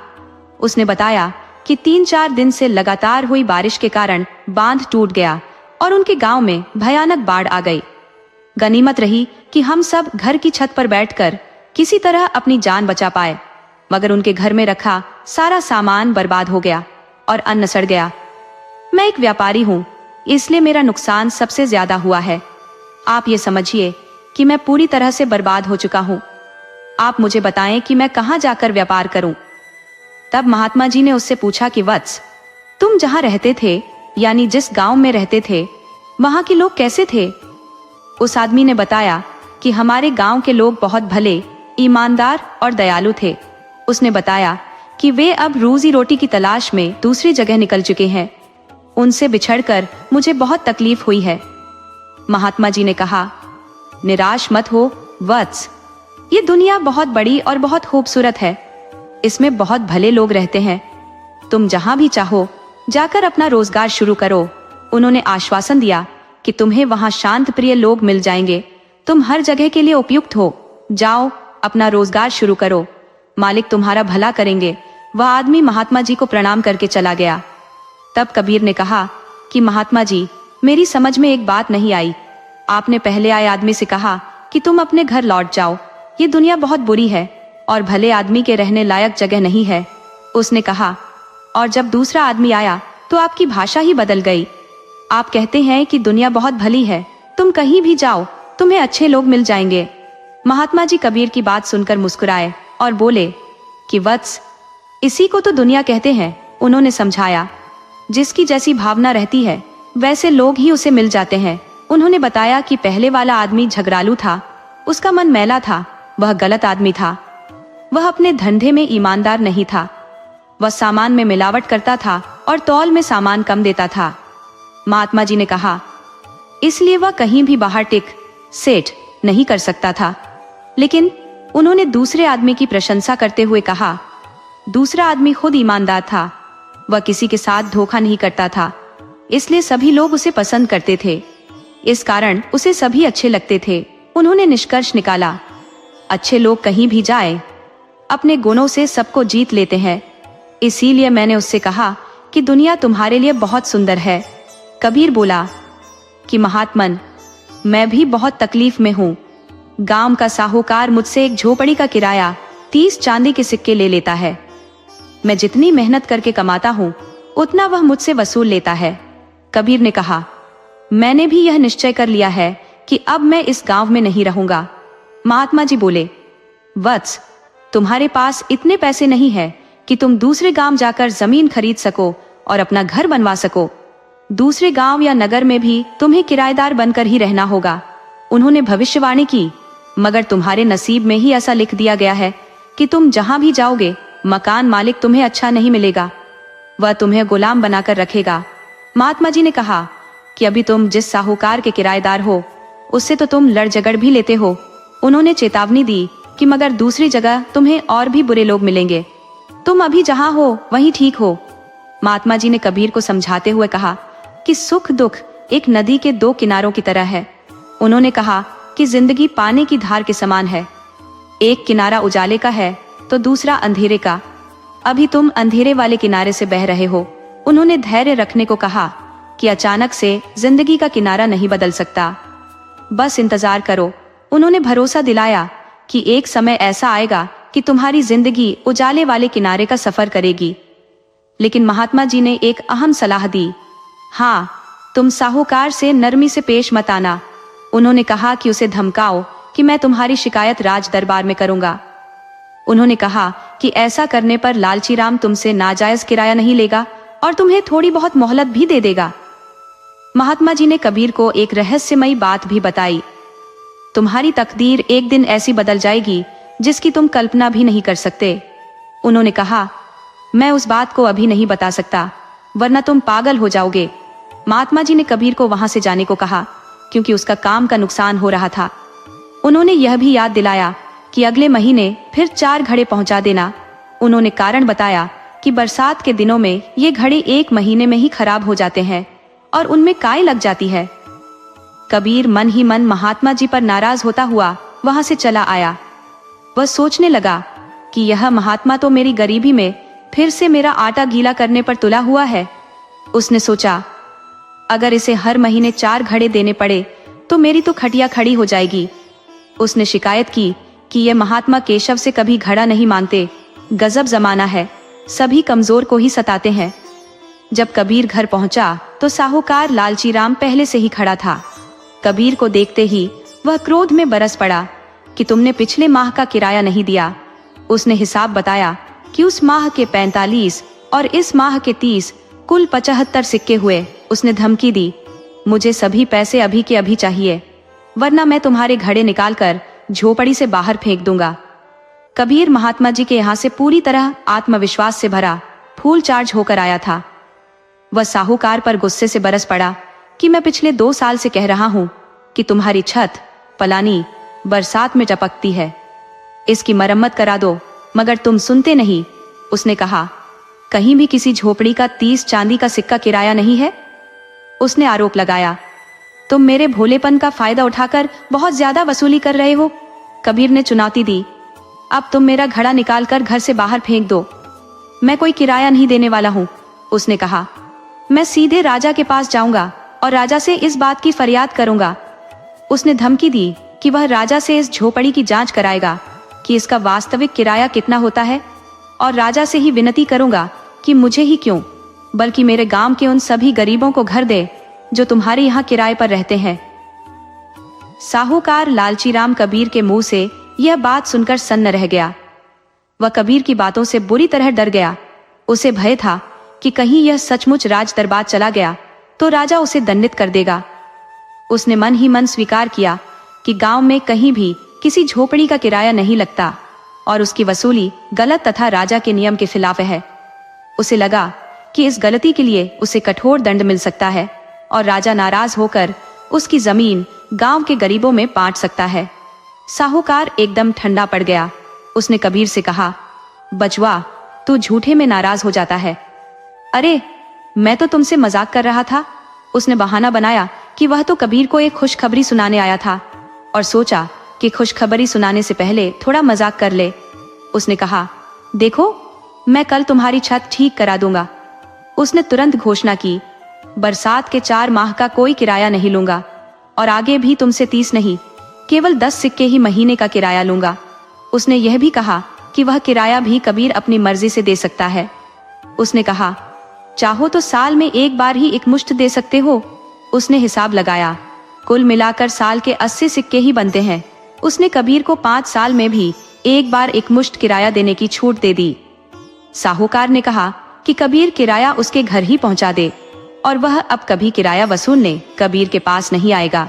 उसने बताया कि 3-4 दिन से लगातार हुई बारिश के कारण बांध टूट गया और उनके गांव में भयानक बाढ़ आ गई। गनीमत रही कि हम सब घर की छत पर बैठकर किसी तरह अपनी जान बचा पाए, मगर उनके घर में रखा सारा सामान बर्बाद हो गया और अन्न सड़ गया। मैं एक व्यापारी हूँ, इसलिए मेरा नुकसान सबसे ज्यादा हुआ है। आप ये समझिए कि मैं पूरी तरह से बर्बाद हो चुका हूँ। आप मुझे बताएं कि मैं कहाँ जाकर व्यापार करूं। तब महात्मा जी ने उससे पूछा कि वत्स, तुम जहाँ रहते थे, यानी जिस गांव में रहते थे, वहां के लोग कैसे थे? उस आदमी ने बताया कि हमारे गांव के लोग बहुत भले, ईमानदार और दयालु थे। उसने बताया कि वे अब रोजी रोटी की तलाश में दूसरी जगह निकल चुके हैं। उनसे बिछड़कर मुझे बहुत तकलीफ हुई है। महात्मा जी ने कहा, निराश मत हो वत्स, ये दुनिया बहुत बड़ी और बहुत खूबसूरत है। इसमें बहुत भले लोग रहते हैं। तुम जहां भी चाहो जाकर अपना रोजगार शुरू करो। उन्होंने आश्वासन दिया कि तुम्हें वहां शांत प्रिय लोग मिल जाएंगे। तुम हर जगह के लिए उपयुक्त हो। जाओ, अपना रोजगार शुरू करो। मालिक तुम्हारा भला करेंगे। वह आदमी महात्मा जी को प्रणाम करके चला गया। तब कबीर ने कहा कि महात्मा जी, मेरी समझ में एक बात नहीं आई। आपने पहले आए आदमी से कहा कि तुम अपने घर लौट जाओ, ये दुनिया बहुत बुरी है और भले आदमी के रहने लायक जगह नहीं है। उसने कहा, और जब दूसरा आदमी आया तो आपकी भाषा ही बदल गई। आप कहते हैं कि दुनिया बहुत भली है, तुम कहीं भी जाओ तुम्हें अच्छे लोग मिल जाएंगे। महात्मा जी कबीर की बात सुनकर मुस्कुराए और बोले कि वत्स, इसी को तो दुनिया कहते हैं। उन्होंने समझाया, जिसकी जैसी भावना रहती है वैसे लोग ही उसे मिल जाते हैं। उन्होंने बताया कि पहले वाला आदमी झगड़ालू था, उसका मन मैला था, वह गलत आदमी था। वह अपने धंधे में ईमानदार नहीं था। वह सामान में मिलावट करता था और तौल में सामान कम देता था। महात्मा जी ने कहा, इसलिए वह कहीं भी बाहर टिक सेठ नहीं कर सकता था। लेकिन उन्होंने दूसरे आदमी की प्रशंसा करते हुए कहा, दूसरा आदमी खुद ईमानदार था, वह किसी के साथ धोखा नहीं करता था, इसलिए सभी लोग उसे पसंद करते थे। इस कारण उसे सभी अच्छे लगते थे। उन्होंने निष्कर्ष निकाला, अच्छे लोग कहीं भी जाए अपने गुणों से सबको जीत लेते हैं। इसीलिए मैंने उससे कहा कि दुनिया तुम्हारे लिए बहुत सुंदर है। कबीर बोला कि महात्मन, मैं भी बहुत तकलीफ में हूँ। गांव का साहूकार मुझसे एक झोपड़ी का किराया 30 चांदी के सिक्के ले लेता है। मैं जितनी मेहनत करके कमाता हूँ उतना वह मुझसे वसूल लेता है। कबीर ने कहा, मैंने भी यह निश्चय कर लिया है कि अब मैं इस गांव में नहीं रहूंगा। महात्मा जी बोले, वत्स, तुम्हारे पास इतने पैसे नहीं है कि तुम दूसरे गांव जाकर जमीन खरीद सको और अपना घर बनवा सको। दूसरे गांव या नगर में भी तुम्हें किराएदार बनकर ही रहना होगा। उन्होंने भविष्यवाणी की, मगर तुम्हारे नसीब में ही ऐसा लिख दिया गया है कि तुम जहां भी जाओगे मकान मालिक तुम्हें अच्छा नहीं मिलेगा, वह तुम्हें गुलाम बनाकर रखेगा। महात्मा जी ने कहा कि अभी तुम जिस साहूकार के किराएदार हो उससे तो तुम लड़ झगड़ भी लेते हो। उन्होंने चेतावनी दी कि मगर दूसरी जगह तुम्हें और भी बुरे लोग मिलेंगे। तुम अभी जहां हो वहीं ठीक हो। महात्मा जी ने कबीर को समझाते हुए कहा कि सुख दुख एक नदी के दो किनारों की तरह है। उन्होंने कहा कि जिंदगी पानी की धार के समान है। एक किनारा उजाले का है तो दूसरा अंधेरे का। अभी तुम अंधेरे वाले किनारे से बह रहे हो। उन्होंने धैर्य रखने को कहा कि अचानक से जिंदगी का किनारा नहीं बदल सकता, बस इंतजार करो। उन्होंने भरोसा दिलाया कि एक समय ऐसा आएगा कि तुम्हारी जिंदगी उजाले वाले किनारे का सफर करेगी। लेकिन महात्मा जी ने एक अहम सलाह दी, हाँ, तुम साहूकार से नरमी से पेश मत आना। उन्होंने कहा कि उसे धमकाओ कि मैं तुम्हारी शिकायत राज दरबार में करूंगा। उन्होंने कहा कि ऐसा करने पर लालची राम तुमसे नाजायज किराया नहीं लेगा और तुम्हें थोड़ी बहुत मोहलत भी दे देगा। महात्मा जी ने कबीर को एक रहस्यमयी बात भी बताई, तुम्हारी तकदीर एक दिन ऐसी बदल जाएगी जिसकी तुम कल्पना भी नहीं कर सकते। उन्होंने कहा, मैं उस बात को अभी नहीं बता सकता वरना तुम पागल हो जाओगे। महात्मा जी ने कबीर को वहां से जाने को कहा क्योंकि उसका काम का नुकसान हो रहा था। उन्होंने यह भी याद दिलाया कि अगले महीने फिर 4 घड़े पहुंचा देना। उन्होंने कारण बताया कि बरसात के दिनों में ये घड़े 1 महीने में ही खराब हो जाते हैं और उनमें काई लग जाती है। कबीर मन ही मन महात्मा जी पर नाराज होता हुआ वहां से चला आया। वह सोचने लगा कि यह महात्मा तो मेरी गरीबी में फिर से मेरा आटा गीला करने पर तुला हुआ है। उसने सोचा, अगर इसे हर महीने 4 घड़े देने पड़े तो मेरी तो खटिया खड़ी हो जाएगी। उसने शिकायत की कि यह महात्मा केशव से कभी घड़ा नहीं मांगते। गजब जमाना है, सभी कमजोर को ही सताते हैं। जब कबीर घर पहुंचा तो साहूकार लालची राम पहले से ही खड़ा था। कबीर को देखते ही वह क्रोध में बरस पड़ा कि तुमने पिछले माह का किराया नहीं दिया। उसने हिसाब बताया कि उस माह के 45 और इस माह के 30 कुल 75 सिक्के हुए। उसने धमकी दी, मुझे सभी पैसे अभी के अभी चाहिए वरना मैं तुम्हारे घड़े निकालकर झोपड़ी से बाहर फेंक दूंगा। कबीर महात्मा जी के यहाँ से पूरी तरह आत्मविश्वास से भरा फूल चार्ज होकर आया था। वह साहूकार पर गुस्से से बरस पड़ा कि मैं पिछले 2 साल से कह रहा हूँ कि तुम्हारी छत पलानी बरसात में टपकती है, इसकी मरम्मत करा दो, मगर तुम सुनते नहीं। उसने कहा, कहीं भी किसी झोपड़ी का 30 चांदी का सिक्का किराया नहीं है? उसने आरोप लगाया, तुम मेरे भोलेपन का फायदा उठाकर बहुत ज्यादा वसूली कर रहे हो। कबीर ने चुनौती दी, अब तुम मेरा घड़ा निकालकर घर से बाहर फेंक दो, मैं कोई किराया नहीं देने वाला हूँ। उसने कहा, मैं सीधे राजा के पास जाऊंगा और राजा से इस बात की फरियाद करूंगा। उसने धमकी दी कि वह राजा से इस झोपड़ी की जांच कराएगा कि इसका वास्तविक किराया कितना होता है, और राजा से ही विनती करूंगा कि मुझे ही क्यों बल्कि मेरे गांव के उन सभी गरीबों को घर दे जो तुम्हारे यहाँ किराए पर रहते हैं। साहूकार लालची राम कबीर के मुंह से यह बात सुनकर सन्न रह गया। वह कबीर की बातों से बुरी तरह डर गया। उसे भय था कि कहीं यह सचमुच राज दरबार चला गया तो राजा उसे दंडित कर देगा। उसने मन ही मन स्वीकार किया कि गांव में कहीं भी किसी झोपड़ी का किराया नहीं लगता और उसकी वसूली गलत तथा राजा के नियम के खिलाफ है। उसे लगा कि इस गलती के लिए उसे कठोर दंड मिल सकता है और राजा नाराज होकर उसकी जमीन गांव के गरीबों में बांट सकता है। साहूकार एकदम ठंडा पड़ गया। उसने कबीर से कहा, बचवा, तू झूठे में नाराज हो जाता है। अरे, मैं तो तुमसे मजाक कर रहा था। उसने बहाना बनाया कि वह तो कबीर को एक खुशखबरी सुनाने आया था और सोचा कि खुशखबरी सुनाने से पहले थोड़ा मजाक कर ले। उसने कहा, देखो, मैं कल तुम्हारी छत ठीक करा दूंगा। उसने तुरंत घोषणा की, बरसात के 4 माह का कोई किराया नहीं लूंगा और आगे भी तुमसे 30 नहीं, केवल 10 सिक्के ही महीने का किराया लूंगा। उसने यह भी कहा कि वह किराया भी कबीर अपनी मर्जी से दे सकता है। उसने कहा, चाहो तो साल में एक बार ही एक मुश्त दे सकते हो। उसने हिसाब लगाया, कुल मिलाकर साल के 80 सिक्के ही बनते हैं। उसने कबीर को 5 साल में भी एक बार एक मुश्त किराया देने की छूट दे दी। साहूकार ने कहा कि कबीर किराया उसके घर ही पहुंचा दे और वह अब कभी किराया वसूलने कबीर के पास नहीं आएगा।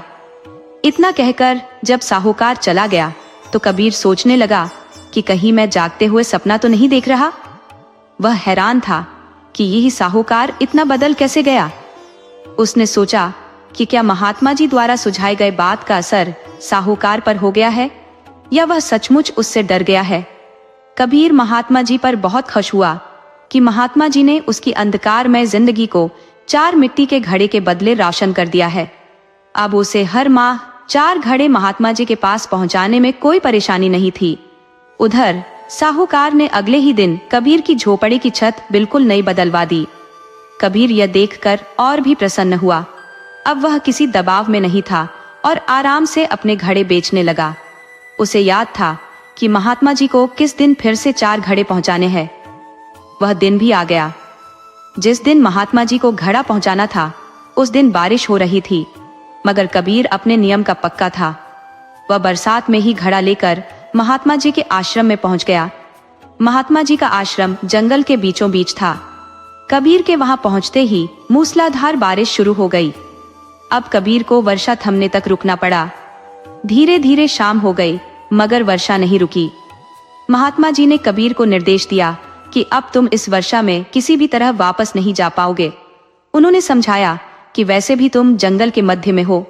इतना कहकर जब साहूकार चला गया तो कबीर सोचने लगा कि कहीं मैं जागते हुए सपना तो नहीं देख रहा। वह हैरान था कि यही साहूकार इतना बदल कैसे गया। उसने सोचा कि क्या महात्मा जी द्वारा सुझाए गए बात का असर साहूकार पर हो गया है या वह सचमुच उससे डर गया है। कबीर महात्मा जी पर बहुत खुश हुआ कि महात्मा जी ने उसकी अंधकारमय जिंदगी को 4 मिट्टी के घड़े के बदले रोशन कर दिया है। अब उसे हर माह 4 घड़े महात्मा जी के पास पहुंचाने में कोई परेशानी नहीं थी। उधर साहूकार ने अगले ही दिन कबीर की झोपड़ी की छत बिल्कुल नई बदलवा दी। कबीर यह देखकर और भी प्रसन्न हुआ। अब वह किसी दबाव में नहीं था और आराम से अपने घड़े बेचने लगा। उसे याद था कि महात्मा जी को किस दिन फिर से 4 घड़े पहुंचाने हैं। वह दिन भी आ गया। जिस दिन महात्मा जी को घड़ा पहुंचाना था उस दिन बारिश हो रही थी, मगर कबीर अपने नियम का पक्का था। वह बरसात में ही घड़ा लेकर महात्मा जी के आश्रम में पहुंच गया। महात्मा जी का आश्रम जंगल के बीचों बीच था। कबीर के वहां पहुंचते ही मूसलाधार बारिश शुरू हो गई। अब कबीर को वर्षा थमने तक रुकना पड़ा। धीरे धीरे शाम हो गई मगर वर्षा नहीं रुकी। महात्मा जी ने कबीर को निर्देश दिया कि अब तुम इस वर्षा में किसी भी तरह वापस नहीं जा पाओगे। उन्होंने समझाया कि वैसे भी तुम जंगल के मध्य में हो,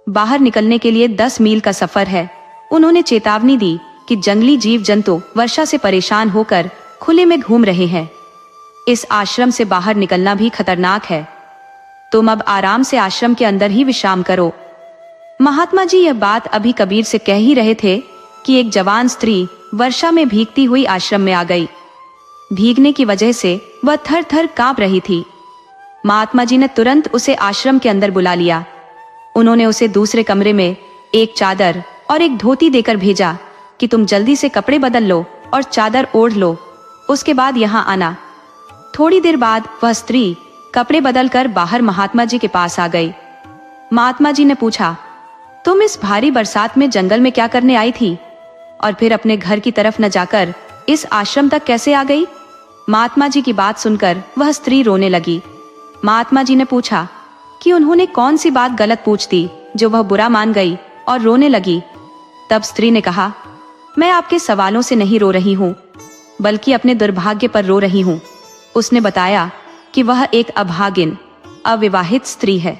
बाहर निकलने के लिए 10 मील का सफर है। उन्होंने चेतावनी दी कि जंगली जीव जंतु वर्षा से परेशान होकर खुले में घूम रहे हैं। इस आश्रम से बाहर निकलना भी खतरनाक है। तुम अब आराम से आश्रम के अंदर ही विश्राम करो। महात्मा जी यह बात अभी कबीर से कह ही रहे थे कि एक जवान स्त्री वर्षा में भीगती हुई आश्रम में आ गई। भीगने की वजह से वह थर थर कांप रही थी। महात्मा जी ने तुरंत उसे आश्रम के अंदर बुला लिया। उन्होंने उसे दूसरे कमरे में एक चादर और एक धोती देकर भेजा कि तुम जल्दी से कपड़े बदल लो और चादर ओढ़ लो, उसके बाद यहाँ आना। थोड़ी देर बाद वह स्त्री कपड़े बदलकर बाहर महात्मा जी के पास आ गई। महात्मा जी ने पूछा, तुम इस भारी बरसात में जंगल में क्या करने आई थी और फिर अपने घर की तरफ न जाकर इस आश्रम तक कैसे आ गई? महात्मा जी की बात सुनकर वह स्त्री रोने लगी। महात्मा जी ने पूछा कि उन्होंने कौन सी बात गलत पूछ दी जो वह बुरा मान गई और रोने लगी। तब स्त्री ने कहा, मैं आपके सवालों से नहीं रो रही हूँ बल्कि अपने दुर्भाग्य पर रो रही हूँ। उसने बताया कि वह एक अभागिन अविवाहित स्त्री है।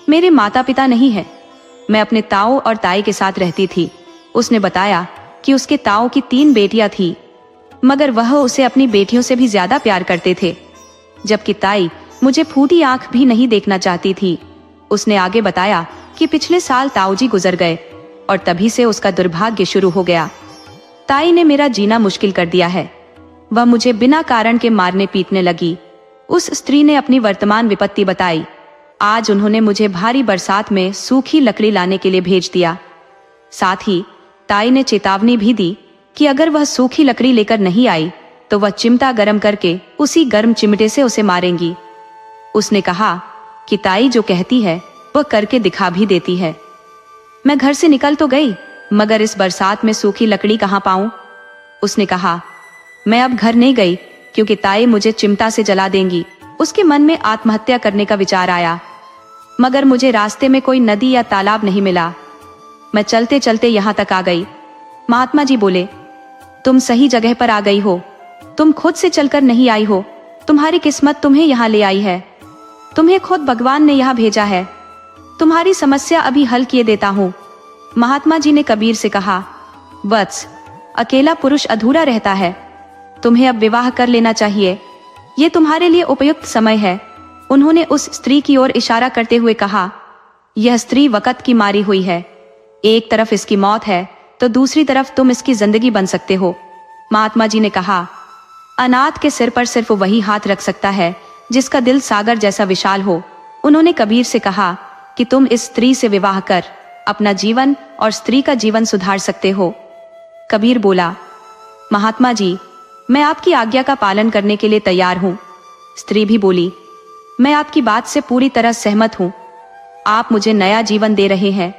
मेरे माता पिता नहीं है। मैं अपने ताऊ और ताई के साथ रहती थी। उसने बताया कि उसके ताऊ की 3 बेटियां थी, मगर वह उसे अपनी बेटियों से भी ज्यादा प्यार करते थे, जबकि ताई मुझे फूटी आंख भी नहीं देखना चाहती थी। उसने आगे बताया कि पिछले साल ताऊजी गुजर गए और तभी से उसका दुर्भाग्य शुरू हो गया। ताई ने मेरा जीना मुश्किल कर दिया है। वह मुझे बिना कारण के मारने पीटने लगी। उस स्त्री ने अपनी वर्तमान विपत्ति बताई। आज उन्होंने मुझे भारी बरसात में सूखी लकड़ी लाने के लिए भेज दिया। साथ ही ताई ने चेतावनी भी दी कि अगर वह सूखी लकड़ी लेकर नहीं आई तो वह चिमटा गर्म करके उसी गर्म चिमटे से उसे मारेंगी। उसने कहा कि ताई जो कहती है वह करके दिखा भी देती है। मैं घर से निकल तो गई, मगर इस बरसात में सूखी लकड़ी कहाँ पाऊं? उसने कहा, मैं अब घर नहीं गई क्योंकि ताई मुझे चिमटा से जला देंगी। उसके मन में आत्महत्या करने का विचार आया, मगर मुझे रास्ते में कोई नदी या तालाब नहीं मिला। मैं चलते चलते यहाँ तक आ गई। महात्मा जी बोले, तुम सही जगह पर आ गई हो। तुम खुद से चलकर नहीं आई हो, तुम्हारी किस्मत तुम्हें यहाँ ले आई है। तुम्हें खुद भगवान ने यहाँ भेजा है। तुम्हारी समस्या अभी हल किए देता हूँ। महात्मा जी ने कबीर से कहा, वत्स, अकेला पुरुष अधूरा रहता है। तुम्हें अब विवाह कर लेना चाहिए। ये तुम्हारे लिए उपयुक्त समय है। उन्होंने उस स्त्री की ओर इशारा करते हुए कहा, यह स्त्री वक़्त की मारी हुई है। एक तरफ इसकी मौत है तो दूसरी तरफ तुम इसकी जिंदगी बन सकते हो। महात्मा जी ने कहा, अनाथ के सिर पर सिर्फ वही हाथ रख सकता है जिसका दिल सागर जैसा विशाल हो। उन्होंने कबीर से कहा कि तुम इस स्त्री से विवाह कर अपना जीवन और स्त्री का जीवन सुधार सकते हो। कबीर बोला, महात्मा जी, मैं आपकी आज्ञा का पालन करने के लिए तैयार हूँ। स्त्री भी बोली, मैं आपकी बात से पूरी तरह सहमत हूँ। आप मुझे नया जीवन दे रहे हैं।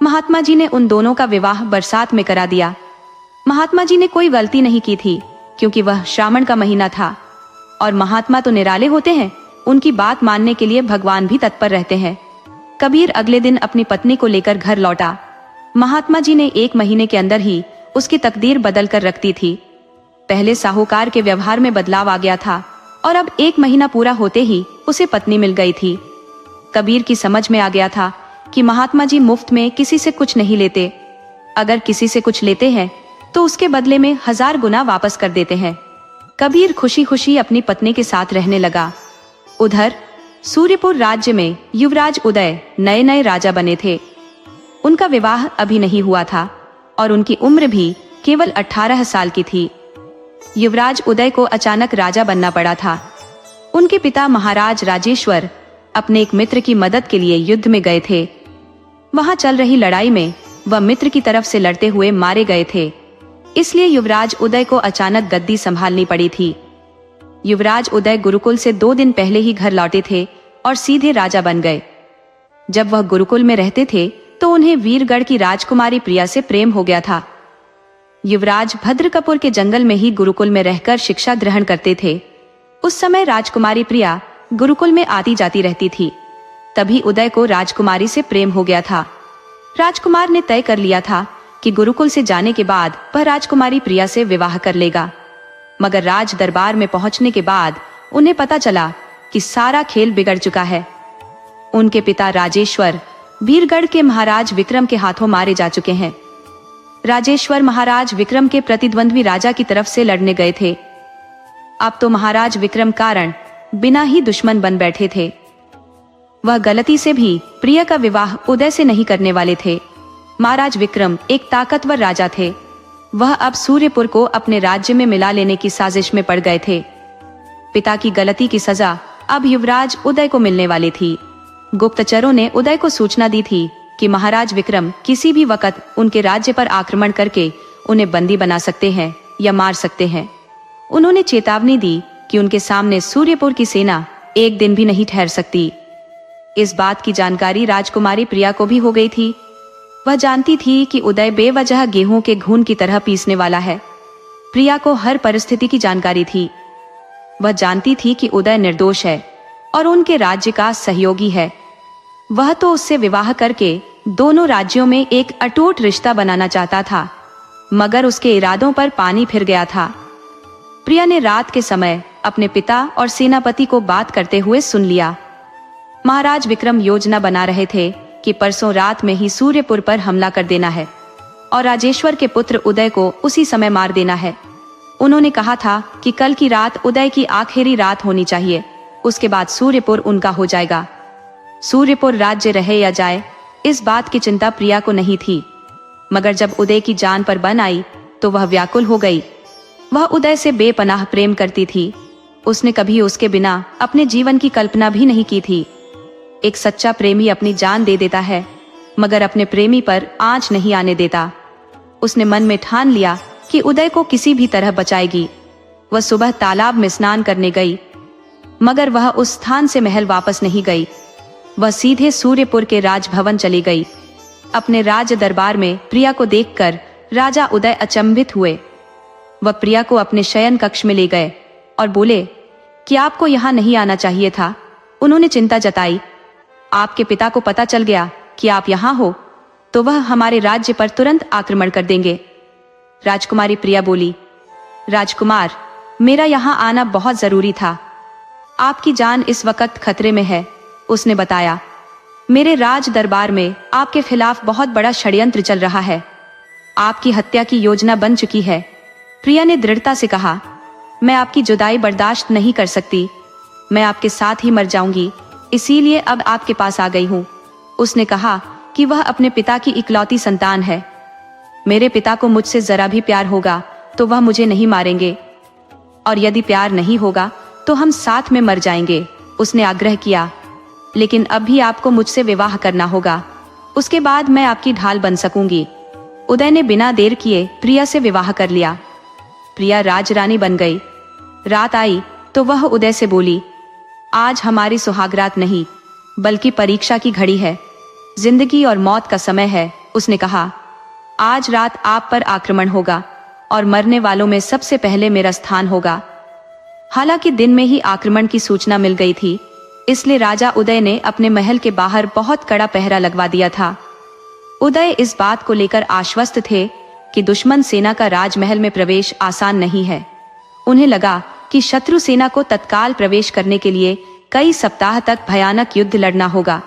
महात्मा जी ने उन दोनों का विवाह बरसात में करा दिया। महात्मा जी ने कोई गलती नहीं की थी क्योंकि वह श्रावण का महीना था और महात्मा तो निराले होते हैं, उनकी बात मानने के लिए भगवान भी तत्पर रहते हैं। कबीर अगले दिन अपनी पत्नी को लेकर घर लौटा। महात्मा जी ने 1 महीने के अंदर ही उसकी तकदीर बदल कर रख दी थी। पहले साहूकार के व्यवहार में बदलाव आ गया था और अब 1 महीना पूरा होते ही उसे पत्नी मिल गई थी। कबीर की समझ में आ गया था कि महात्मा जी मुफ्त में किसी से कुछ नहीं लेते। अगर किसी से कुछ लेते हैं तो उसके बदले में 1000 गुना वापस कर देते हैं। कबीर खुशी खुशी अपनी पत्नी के साथ रहने लगा। उधर सूर्यपुर राज्य में युवराज उदय नए नए राजा बने थे। उनका विवाह अभी नहीं हुआ था और उनकी उम्र भी केवल 18 साल की थी। युवराज उदय को अचानक राजा बनना पड़ा था। उनके पिता महाराज राजेश्वर अपने एक मित्र की मदद के लिए युद्ध में गए थे। वहां चल रही लड़ाई में वह मित्र की तरफ से लड़ते हुए मारे गए थे, इसलिए युवराज उदय को अचानक गद्दी संभालनी पड़ी थी। युवराज उदय गुरुकुल से 2 दिन पहले ही घर लौटे थे और सीधे राजा बन गए। जब वह गुरुकुल में रहते थे तो उन्हें वीरगढ़ की राजकुमारी प्रिया से प्रेम हो गया था। युवराज भद्रकपुर के जंगल में ही गुरुकुल में रहकर शिक्षा ग्रहण करते थे। उस समय राजकुमारी प्रिया गुरुकुल में आती जाती रहती थी। तभी उदय को राजकुमारी से प्रेम हो गया था। राजकुमार ने तय कर लिया था कि गुरुकुल से जाने के बाद वह राजकुमारी प्रिया से विवाह कर लेगा। मगर राज दरबार में पहुंचने के बाद उन्हें पता चला कि सारा खेल बिगड़ चुका है। उनके पिता राजेश्वर वीरगढ़ के महाराज विक्रम के हाथों मारे जा चुके हैं। राजेश्वर महाराज विक्रम के प्रतिद्वंद्वी राजा की तरफ से लड़ने गए थे। अब तो महाराज विक्रम कारण बिना ही दुश्मन बन बैठे थे। वह गलती से भी प्रिया का विवाह उदय से नहीं करने वाले थे। महाराज विक्रम एक ताकतवर राजा थे। वह अब सूर्यपुर को अपने राज्य में मिला लेने की साजिश में पड़ गए थे। पिता की गलती की सजा अब युवराज उदय को मिलने वाली थी। गुप्तचरों ने उदय को सूचना दी थी कि महाराज विक्रम किसी भी वक्त उनके राज्य पर आक्रमण करके उन्हें बंदी बना सकते हैं या मार सकते हैं। उन्होंने चेतावनी दी कि उनके सामने सूर्यपुर की सेना 1 दिन भी नहीं ठहर सकती। इस बात की जानकारी राजकुमारी प्रिया को भी हो गई थी। वह जानती थी कि उदय बेवजह गेहूं के घून की तरह पीसने वाला है। प्रिया को हर परिस्थिति की जानकारी थी। वह जानती थी कि उदय निर्दोष है और उनके राज्य का सहयोगी है। वह तो उससे विवाह करके दोनों राज्यों में एक अटूट रिश्ता बनाना चाहता था, मगर उसके इरादों पर पानी फिर गया था। प्रिया ने रात के समय अपने पिता और सेनापति को बात करते हुए सुन लिया। महाराज विक्रम योजना बना रहे थे कि परसों रात में ही सूर्यपुर पर हमला कर देना है और राजेश्वर के पुत्र उदय को उसी समय मार देना है। उन्होंने कहा था कि कल की रात उदय की आखिरी रात होनी चाहिए, उसके बाद सूर्यपुर उनका हो जाएगा। सूर्यपुर राज्य रहे या जाए, इस बात की चिंता प्रिया को नहीं थी, मगर जब उदय की जान पर बन आई तो वह व्याकुल हो गई। वह उदय से बेपनाह प्रेम करती थी। उसने कभी उसके बिना अपने जीवन की कल्पना भी नहीं की थी। एक सच्चा प्रेमी अपनी जान दे देता है, मगर अपने प्रेमी पर आंच नहीं आने देता। उसने मन में ठान लिया कि उदय को किसी भी तरह बचाएगी। वह सुबह तालाब में स्नान करने गई, मगर वह उस स्थान से महल वापस नहीं गई। वह सीधे सूर्यपुर के राजभवन चली गई। अपने राज दरबार में प्रिया को देखकर राजा उदय अचंभित हुए। वह प्रिया को अपने शयन कक्ष में ले गए और बोले कि आपको यहाँ नहीं आना चाहिए था। उन्होंने चिंता जताई, आपके पिता को पता चल गया कि आप यहाँ हो तो वह हमारे राज्य पर तुरंत आक्रमण कर देंगे। राजकुमारी प्रिया बोली, राजकुमार, मेरा यहाँ आना बहुत जरूरी था। आपकी जान इस वक्त खतरे में है। उसने बताया, मेरे राज दरबार में आपके खिलाफ बहुत बड़ा षड्यंत्र चल रहा है। आपकी हत्या की योजना बन चुकी है। प्रिया ने दृढ़ता से कहा, मैं आपकी जुदाई बर्दाश्त नहीं कर सकती। मैं आपके साथ ही मर जाऊंगी, इसीलिए अब आपके पास आ गई हूँ। उसने कहा कि वह अपने पिता की इकलौती संतान है। मेरे पिता को मुझसे जरा भी प्यार होगा तो वह मुझे नहीं मारेंगे, और यदि प्यार नहीं होगा तो हम साथ में मर जाएंगे। उसने आग्रह किया, लेकिन अब भी आपको मुझसे विवाह करना होगा, उसके बाद मैं आपकी ढाल बन सकूंगी। उदय ने बिना देर किए प्रिया से विवाह कर लिया। प्रिया राजरानी बन गई। रात आई तो वह उदय से बोली, आज हमारी सुहागरात नहीं बल्कि परीक्षा की घड़ी है, जिंदगी और मौत का समय है। उसने कहा, आज रात आप पर आक्रमण होगा और मरने वालों में सबसे पहले मेरा स्थान होगा। हालांकि दिन में ही आक्रमण की सूचना मिल गई थी, इसलिए राजा उदय ने अपने महल के बाहर बहुत कड़ा पहरा लगवा दिया था। उदय इस बात को लेकर आश्वस्त थे कि दुश्मन सेना का राजमहल में प्रवेश आसान नहीं है। उन्हें लगा कि शत्रु सेना को तत्काल प्रवेश करने के लिए कई सप्ताह तक भयानक युद्ध लड़ना होगा।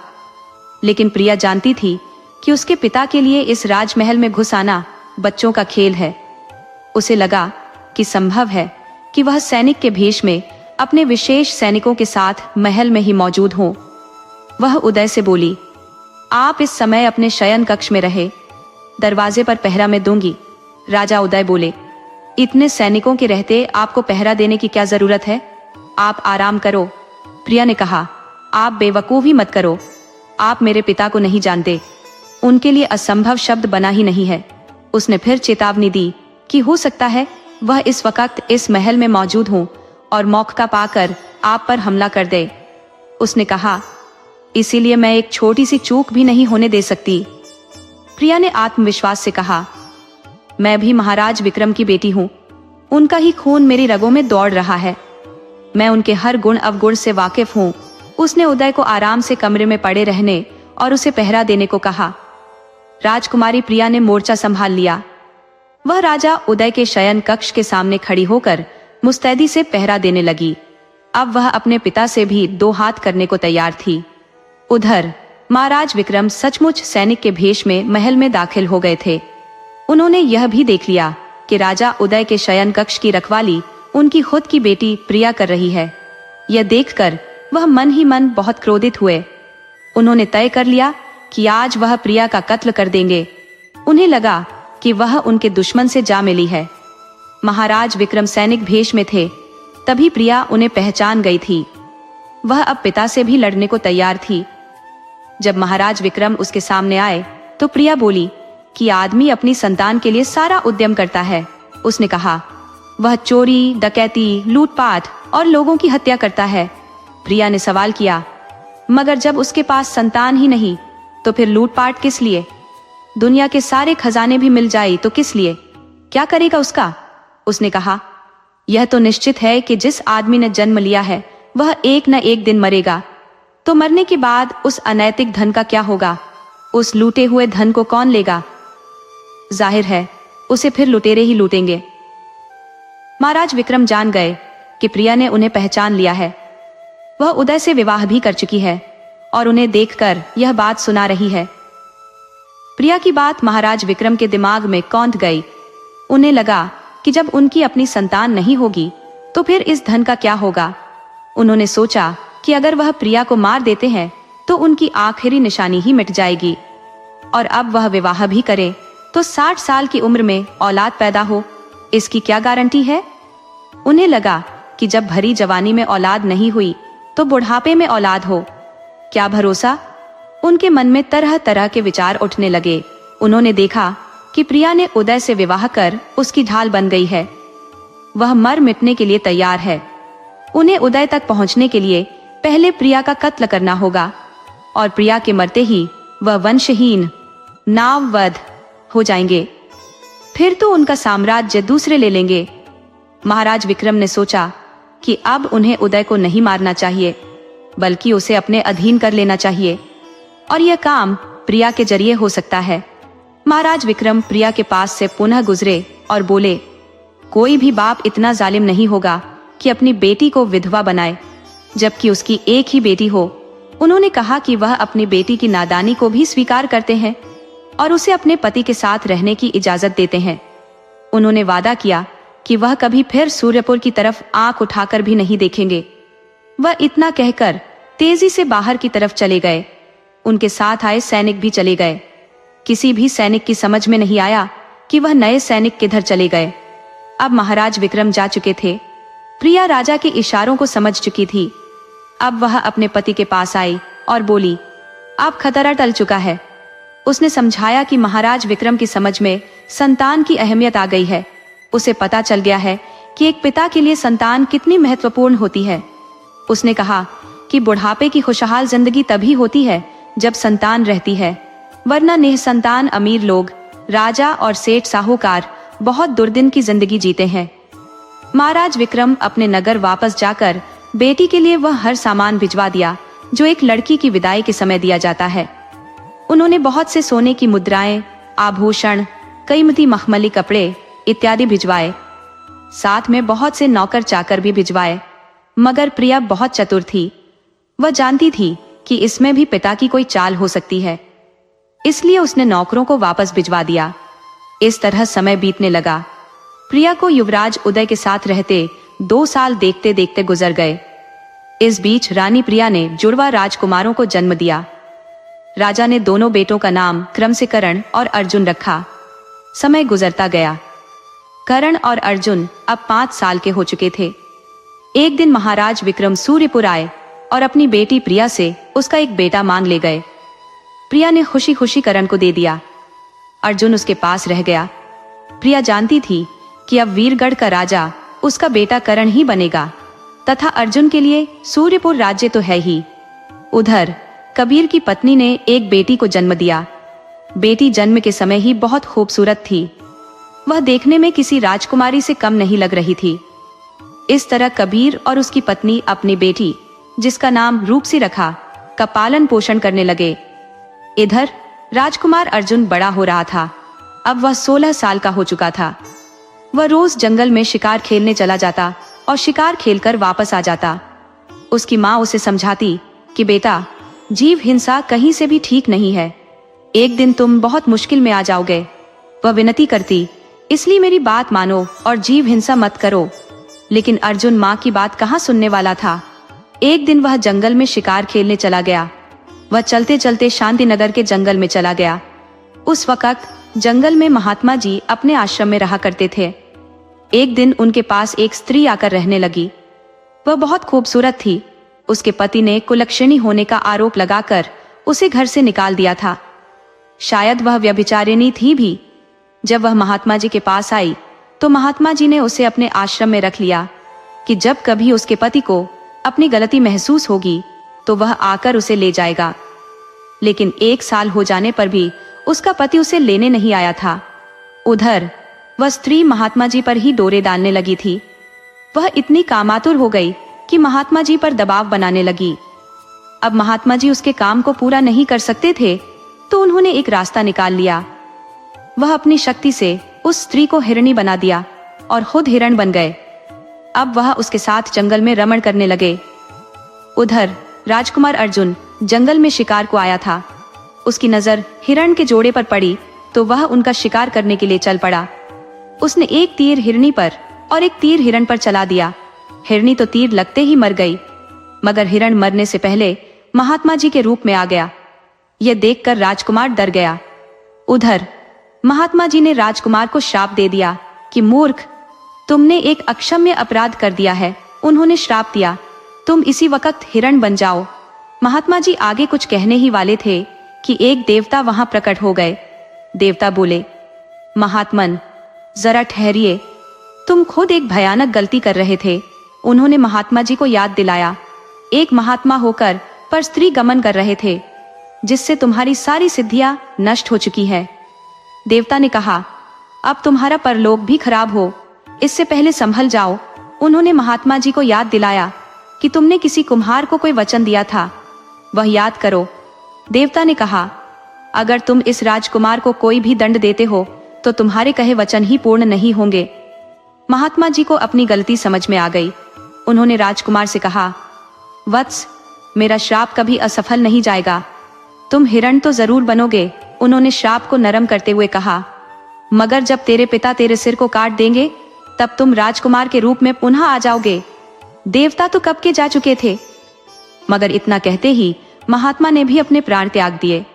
लेकिन प्रिया जानती थी कि उसके पिता के लिए इस राजमहल में घुस आना बच्चों का खेल है। उसे लगा कि संभव है कि वह सैनिक के भेष में अपने विशेष सैनिकों के साथ महल में ही मौजूद हो। वह उदय से बोली, आप इस समय अपने शयन कक्ष में रहे, दरवाजे पर पहरा मैं दूंगी। राजा उदय बोले, इतने सैनिकों के रहते आपको पहरा देने की क्या जरूरत है, आप आराम करो। प्रिया ने कहा, आप बेवकूफी मत करो, आप मेरे पिता को नहीं जानते, उनके लिए असंभव शब्द बना ही नहीं है। उसने फिर चेतावनी दी कि हो सकता है वह इस वक्त इस महल में मौजूद हो और मौका पाकर आप पर हमला कर दे। उसने कहा, इसीलिए मैं एक छोटी सी चूक भी नहीं होने दे सकती। प्रिया ने आत्मविश्वास से कहा, मैं भी महाराज विक्रम की बेटी हूँ, उनका ही खून मेरी रगों में दौड़ रहा है, मैं उनके हर गुण अवगुण से वाकिफ हूँ। उसने उदय को आराम से कमरे में पड़े रहने और उसे पहरा देने को कहा। राजकुमारी प्रिया ने मोर्चा संभाल लिया। वह राजा उदय के शयन कक्ष के सामने खड़ी होकर मुस्तैदी से पहरा देने लगी। अब वह अपने पिता से भी दो हाथ करने को तैयार थी। उधर महाराज विक्रम सचमुच सैनिक के भेष में महल में दाखिल हो गए थे। उन्होंने यह भी देख लिया कि राजा उदय के शयन कक्ष की रखवाली उनकी खुद की बेटी प्रिया कर रही है। यह देखकर वह मन ही मन बहुत क्रोधित हुए। उन्होंने तय कर लिया कि आज वह प्रिया का कत्ल कर देंगे। उन्हें लगा कि वह उनके दुश्मन से जा मिली है। महाराज विक्रम सैनिक भेष में थे, तभी प्रिया उन्हें पहचान गई थी। वह अब पिता से भी लड़ने को तैयार थी। जब महाराज विक्रम उसके सामने आए तो प्रिया बोली कि आदमी अपनी संतान के लिए सारा उद्यम करता है। उसने कहा, वह चोरी, डकैती, लूटपाट और लोगों की हत्या करता है। प्रिया ने सवाल किया, मगर जब उसके पास संतान ही नहीं तो फिर लूटपाट किस लिए? दुनिया के सारे खजाने भी मिल जाए तो किस लिए? क्या करेगा उसका? उसने कहा, यह तो निश्चित है कि जिस आदमी ने जन्म लिया है वह एक न एक दिन मरेगा, तो मरने के बाद उस अनैतिक धन का क्या होगा? उस लूटे हुए धन को कौन लेगा? जाहिर है उसे फिर लुटेरे ही लूटेंगे। महाराज विक्रम जान गए कि प्रिया ने उन्हें पहचान लिया है। वह उदय से विवाह भी कर चुकी है और उन्हें देखकर यह बात सुना रही है। प्रिया की बात महाराज विक्रम के दिमाग में कौंध गई। उन्हें लगा कि जब उनकी अपनी संतान नहीं होगी तो फिर इस धन का क्या होगा। उन्होंने सोचा कि अगर वह प्रिया को मार देते हैं तो उनकी आखिरी निशानी ही मिट जाएगी, और अब वह विवाह भी करे तो 60 साल की उम्र में औलाद पैदा हो, इसकी क्या गारंटी है। उन्हें लगा कि जब भरी जवानी में औलाद नहीं हुई तो बुढ़ापे में औलाद हो, क्या भरोसा। उनके मन में तरह तरह के विचार उठने लगे। उन्होंने देखा कि प्रिया ने उदय से विवाह कर उसकी ढाल बन गई है। वह मर मिटने के लिए तैयार है। उन्हें उदय तक पहुंचने के लिए पहले प्रिया का कत्ल करना होगा, और प्रिया के मरते ही वह वंशहीन नाववध हो जाएंगे। फिर तो उनका साम्राज्य दूसरे ले लेंगे। महाराज विक्रम ने सोचा कि अब उन्हें उदय को नहीं मारना चाहिए, बल्कि उसे अपने अधीन कर लेना चाहिए, और यह काम प्रिया के जरिए हो सकता है। महाराज विक्रम प्रिया के पास से पुनः गुजरे और बोले, कोई भी बाप इतना जालिम नहीं होगा कि अपनी बेटी को विधवा बनाए, जबकि उसकी एक ही बेटी हो। उन्होंने कहा कि वह अपनी बेटी की नादानी को भी स्वीकार करते हैं और उसे अपने पति के साथ रहने की इजाजत देते हैं। उन्होंने वादा किया कि वह कभी फिर सूर्यपुर की तरफ आंख उठाकर भी नहीं देखेंगे। वह इतना कहकर तेजी से बाहर की तरफ चले गए। उनके साथ आए सैनिक भी चले गए। किसी भी सैनिक की समझ में नहीं आया कि वह नए सैनिक किधर चले गए। अब महाराज विक्रम जा चुके थे। प्रिया राजा के इशारों को समझ चुकी थी। अब वह अपने पति के पास आई और बोली, अब खतरा टल चुका है। उसने समझाया कि महाराज विक्रम की समझ में संतान की अहमियत आ गई है। उसे पता चल गया है कि एक पिता के लिए संतान कितनी महत्वपूर्ण होती है। उसने कहा कि बुढ़ापे की खुशहाल जिंदगी तभी होती है जब संतान रहती है, वरना निसंतान अमीर लोग, राजा और सेठ साहूकार बहुत दुर्दिन की जिंदगी जीते हैं। महाराज विक्रम अपने नगर वापस जाकर बेटी के लिए वह हर सामान भिजवा दिया जो एक लड़की की विदाई के समय दिया जाता है। उन्होंने बहुत से सोने की मुद्राएं, आभूषण, कीमती मखमली कपड़े इत्यादि भिजवाए। साथ में बहुत से नौकर चाकर भी भिजवाए। मगर प्रिया बहुत चतुर थी। वह जानती थी कि इसमें भी पिता की कोई चाल हो सकती है, इसलिए उसने नौकरों को वापस भिजवा दिया। इस तरह समय बीतने लगा। प्रिया को युवराज उदय के साथ रहते 2 साल देखते देखते गुजर गए। इस बीच रानी प्रिया ने जुड़वा राजकुमारों को जन्म दिया। राजा ने दोनों बेटों का नाम क्रम से करण और अर्जुन रखा। समय गुजरता गया। करण और अर्जुन अब 5 साल के हो चुके थे। एक दिन महाराज विक्रम सूर्यपुर आए और अपनी बेटी प्रिया से उसका एक बेटा मांग ले गए। प्रिया ने खुशी खुशी करण को दे दिया। अर्जुन उसके पास रह गया। प्रिया जानती थी कि अब वीरगढ़ का राजा उसका बेटा करण ही बनेगा, तथा अर्जुन के लिए सूर्यपुर राज्य तो है ही। उधर कबीर की पत्नी ने एक बेटी को जन्म दिया। बेटी जन्म के समय ही बहुत खूबसूरत थी। वह देखने में किसी राजकुमारी से कम नहीं लग रही थी। इस तरह कबीर और उसकी पत्नी अपनी बेटी, जिसका नाम रूपसी रखा, का पालन पोषण करने लगे। इधर राजकुमार अर्जुन बड़ा हो रहा था। अब वह 16 साल का हो चुका था। वह रोज जंगल में शिकार खेलने चला जाता और शिकार खेलकर वापस आ जाता। उसकी माँ उसे समझाती कि बेटा, जीव हिंसा कहीं से भी ठीक नहीं है। एक दिन तुम बहुत मुश्किल में आ जाओगे। वह विनती करती, इसलिए मेरी बात मानो और जीव हिंसा मत करो। लेकिन अर्जुन माँ की बात कहाँ सुनने वाला था। एक दिन वह जंगल में शिकार खेलने चला गया। वह चलते चलते शांतिनगर के जंगल में चला गया। उस वक्त जंगल में महात्मा जी अपने आश्रम में रहा करते थे। एक दिन उनके पास एक स्त्री आकर रहने लगी। वह बहुत खूबसूरत थी। उसके पति ने कुलक्षणी होने का आरोप लगाकर उसे घर से निकाल दिया था। शायद वह व्यभिचारिणी थी भी। जब वह महात्मा जी के पास आई तो महात्मा जी ने उसे अपने आश्रम में रख लिया कि जब कभी उसके पति को अपनी गलती महसूस होगी तो वह आकर उसे ले जाएगा। लेकिन 1 साल हो जाने पर भी उसका पति उसे लेने नहीं आया था। उधर वह स्त्री महात्मा जी पर ही डोरे डालने लगी थी। वह इतनी कामातुर हो गई कि महात्मा जी पर दबाव बनाने लगी। अब महात्मा जी उसके काम को पूरा नहीं कर सकते थे तो उन्होंने एक रास्ता निकाल लिया। वह अपनी शक्ति से उस स्त्री को हिरणी बना दिया और खुद हिरण बन गए। अब वह उसके साथ जंगल में रमण करने लगे। उधर राजकुमार अर्जुन जंगल में शिकार को आया था। उसकी नजर हिरण के जोड़े पर पड़ी तो वह उनका शिकार करने के लिए चल पड़ा। उसने एक तीर हिरनी पर और एक तीर हिरण पर चला दिया। हिरनी तो तीर लगते ही मर गई, मगर हिरण मरने से पहले महात्मा जी के रूप में आ गया। यह देखकर राजकुमार डर गया। उधर महात्मा जी ने राजकुमार को श्राप दे दिया कि मूर्ख, तुमने एक अक्षम्य अपराध कर दिया है। उन्होंने श्राप दिया, तुम इसी वक्त हिरण बन जाओ। महात्मा जी आगे कुछ कहने ही वाले थे कि एक देवता वहां प्रकट हो गए। देवता बोले, महात्मन जरा ठहरिए, तुम खुद एक भयानक गलती कर रहे थे। उन्होंने महात्मा जी को याद दिलाया, एक महात्मा होकर पर स्त्री गमन कर रहे थे, जिससे तुम्हारी सारी सिद्धियां नष्ट हो चुकी है। देवता ने कहा, अब तुम्हारा परलोक भी खराब हो, इससे पहले संभल जाओ। उन्होंने महात्मा जी को याद दिलाया कि तुमने किसी कुम्हार को कोई वचन दिया था, वह याद करो। देवता ने कहा, अगर तुम इस राजकुमार को कोई भी दंड देते हो तो तुम्हारे कहे वचन ही पूर्ण नहीं होंगे। महात्मा जी को अपनी गलती समझ में आ गई। उन्होंने राजकुमार से कहा, वत्स, मेरा श्राप कभी असफल नहीं जाएगा, तुम हिरण तो जरूर बनोगे। उन्होंने श्राप को नरम करते हुए कहा, मगर जब तेरे पिता तेरे सिर को काट देंगे तब तुम राजकुमार के रूप में पुनः आ जाओगे। देवता तो कब के जा चुके थे, मगर इतना कहते ही महात्मा ने भी अपने प्राण त्याग दिए।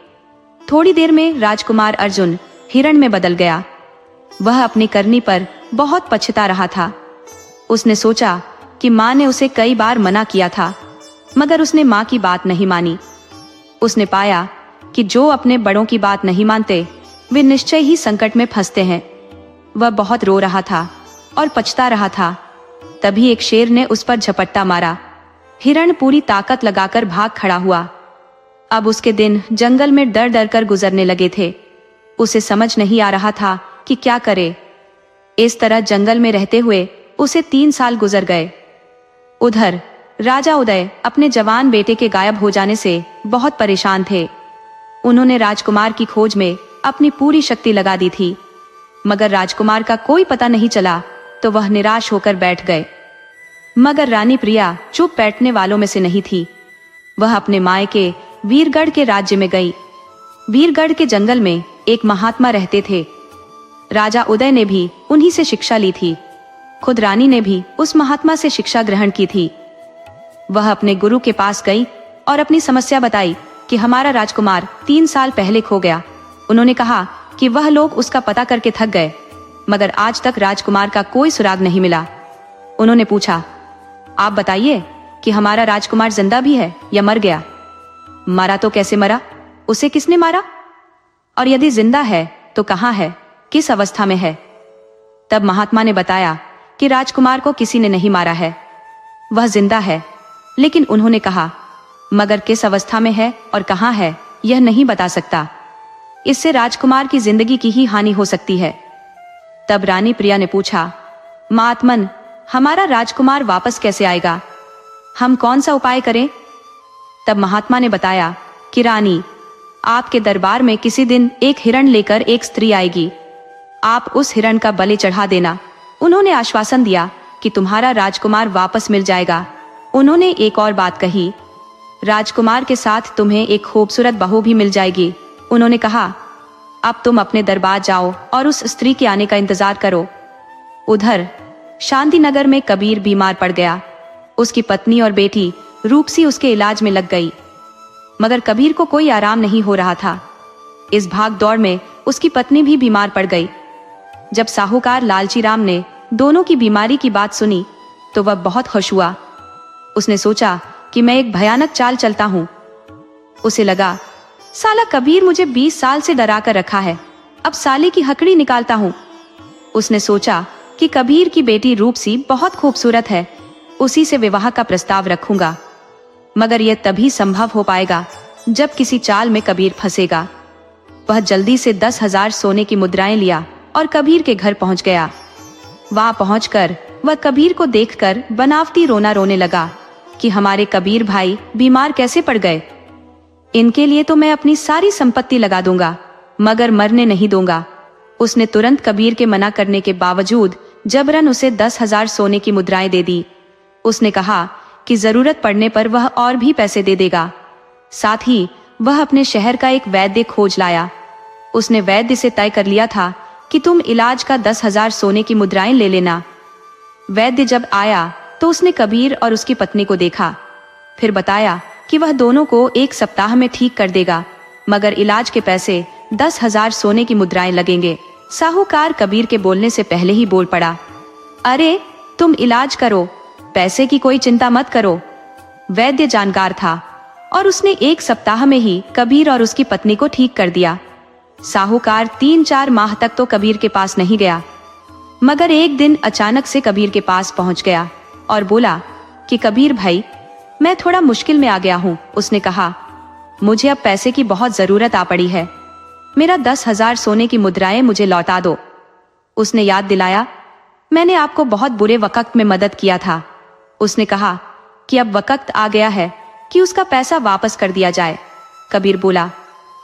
थोड़ी देर में राजकुमार अर्जुन हिरण में बदल गया। वह अपनी करनी पर बहुत पछता रहा था। उसने सोचा कि माँ ने उसे कई बार मना किया था, मगर उसने माँ की बात नहीं मानी। उसने पाया कि जो अपने बड़ों की बात नहीं मानते वे निश्चय ही संकट में फंसते हैं। वह बहुत रो रहा था और पछता रहा था। तभी एक शेर ने उस पर झपट्टा मारा। हिरण पूरी ताकत लगाकर भाग खड़ा हुआ। अब उसके दिन जंगल में डर डर कर गुजरने लगे थे। उसे समझ नहीं आ रहा था कि क्या करे। इस तरह जंगल में रहते हुए उसे 3 साल गुजर गए। उधर राजा उदय अपने जवान बेटे के गायब हो जाने से बहुत परेशान थे। उन्होंने राजकुमार की खोज में अपनी पूरी शक्ति लगा दी थी, मगर राजकुमार का कोई पता नहीं चला तो वह निराश होकर बैठ गए। मगर रानी प्रिया चुप बैठने वालों में से नहीं थी। वह अपने मायके वीरगढ़ के राज्य में गई। वीरगढ़ के जंगल में एक महात्मा रहते थे। राजा उदय ने भी उन्हीं से शिक्षा ली थी। खुद रानी ने भी उस महात्मा से शिक्षा ग्रहण की थी। वह अपने गुरु के पास गई और अपनी समस्या बताई कि हमारा राजकुमार 3 साल पहले खो गया। उन्होंने कहा कि वह लोग उसका पता करके थक गए, मगर आज तक राजकुमार का कोई सुराग नहीं मिला। उन्होंने पूछा, आप बताइए कि हमारा राजकुमार जिंदा भी है या मर गया? मरा तो कैसे मरा? उसे किसने मारा? और यदि जिंदा है तो कहाँ है, किस अवस्था में है? तब महात्मा ने बताया कि राजकुमार को किसी ने नहीं मारा है, वह जिंदा है। लेकिन उन्होंने कहा, मगर किस अवस्था में है और कहाँ है यह नहीं बता सकता। इससे राजकुमार की जिंदगी की ही हानि हो सकती है। तब रानी प्रिया ने पूछा, महात्मन, हमारा राजकुमार वापस कैसे आएगा? हम कौन सा उपाय करें? तब महात्मा ने बताया कि रानी, आपके दरबार में किसी दिन एक हिरण लेकर एक स्त्री आएगी, आप उस हिरण का बलि चढ़ा देना। उन्होंने आश्वासन दिया कि तुम्हारा राजकुमार वापस मिल जाएगा। उन्होंने एक और बात कही, राजकुमार के साथ तुम्हें एक खूबसूरत बहू भी मिल जाएगी। उन्होंने कहा, अब तुम अपने दरबार जाओ और उस स्त्री के आने का इंतजार करो। उधर शांतिनगर में कबीर बीमार पड़ गया। उसकी पत्नी और बेटी रूपसी उसके इलाज में लग गई, मगर कबीर को कोई आराम नहीं हो रहा था। इस भाग दौड़ में उसकी पत्नी भी बीमार पड़ गई। जब साहूकार लालची राम ने दोनों की बीमारी की बात सुनी तो वह बहुत खुश हुआ। उसने सोचा कि मैं एक भयानक चाल चलता हूं। उसे लगा, साला कबीर मुझे 20 साल से डरा कर रखा है, अब साले की हकड़ी निकालता हूं। उसने सोचा कि कबीर की बेटी रूपसी बहुत खूबसूरत है, उसी से विवाह का प्रस्ताव रखूंगा। मगर यह तभी संभव हो पाएगा जब किसी चाल में कबीर फंसेगा। वह जल्दी से 10,000 सोने की मुद्राएं लिया और कबीर के घर पहुंच गया। वहां पहुंचकर वह कबीर को देखकर बनावटी रोना रोने लगा कि हमारे कबीर भाई बीमार कैसे पड़ गए। इनके लिए तो मैं अपनी सारी संपत्ति लगा दूंगा, मगर मरने नहीं दूंगा। उसने तुरंत कबीर के मना करने के बावजूद जबरन उसे 10,000 सोने की मुद्राएं दे दी। उसने कहा कि जरूरत पड़ने पर वह और भी पैसे दे देगा। साथ ही वह अपने शहर का एक वैद्य खोज लाया। उसने वैद्य से तय कर लिया था कि तुम इलाज का 10,000 सोने की मुद्राएं ले लेना। वैद्य जब आया तो उसने कबीर और उसकी पत्नी को देखा, फिर बताया कि वह दोनों को 1 सप्ताह में ठीक कर देगा, मगर इलाज के पैसे 10,000 सोने की मुद्राएं लगेंगे। साहूकार कबीर के बोलने से पहले ही बोल पड़ा, अरे तुम इलाज करो, पैसे की कोई चिंता मत करो। वैद्य जानकार था और उसने 1 सप्ताह में ही कबीर और उसकी पत्नी को ठीक कर दिया। साहूकार 3-4 माह तक तो कबीर के पास नहीं गया, मगर एक दिन अचानक से कबीर के पास पहुंच गया और बोला कि कबीर भाई, मैं थोड़ा मुश्किल में आ गया हूँ। उसने कहा, मुझे अब पैसे की बहुत जरूरत आ पड़ी है, मेरा 10,000 सोने की मुद्राएं मुझे लौटा दो। उसने याद दिलाया, मैंने आपको बहुत बुरे वक्त में मदद किया था। उसने कहा कि अब वक्त आ गया है कि उसका पैसा वापस कर दिया जाए। कबीर बोला,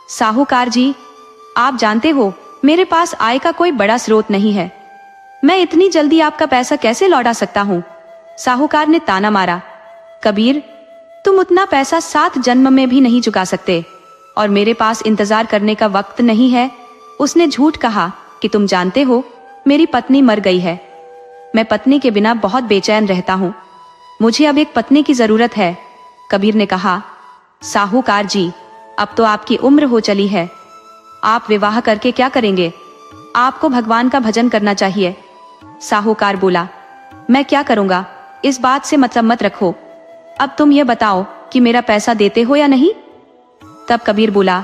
साहूकार जी, आप जानते हो मेरे पास आय का कोई बड़ा स्रोत नहीं है, मैं इतनी जल्दी आपका पैसा कैसे लौटा सकता हूँ। साहूकार ने ताना मारा, कबीर, तुम उतना पैसा 7 जन्म में भी नहीं चुका सकते और मेरे पास इंतजार करने का वक्त नहीं है। उसने झूठ कहा कि तुम जानते हो मेरी पत्नी मर गई है, मैं पत्नी के बिना बहुत बेचैन रहता हूँ, मुझे अब एक पत्नी की जरूरत है। कबीर ने कहा, साहूकार जी, अब तो आपकी उम्र हो चली है, आप विवाह करके क्या करेंगे, आपको भगवान का भजन करना चाहिए। साहूकार बोला, मैं क्या करूंगा, इस बात से मतलब मत रखो, अब तुम ये बताओ कि मेरा पैसा देते हो या नहीं। तब कबीर बोला,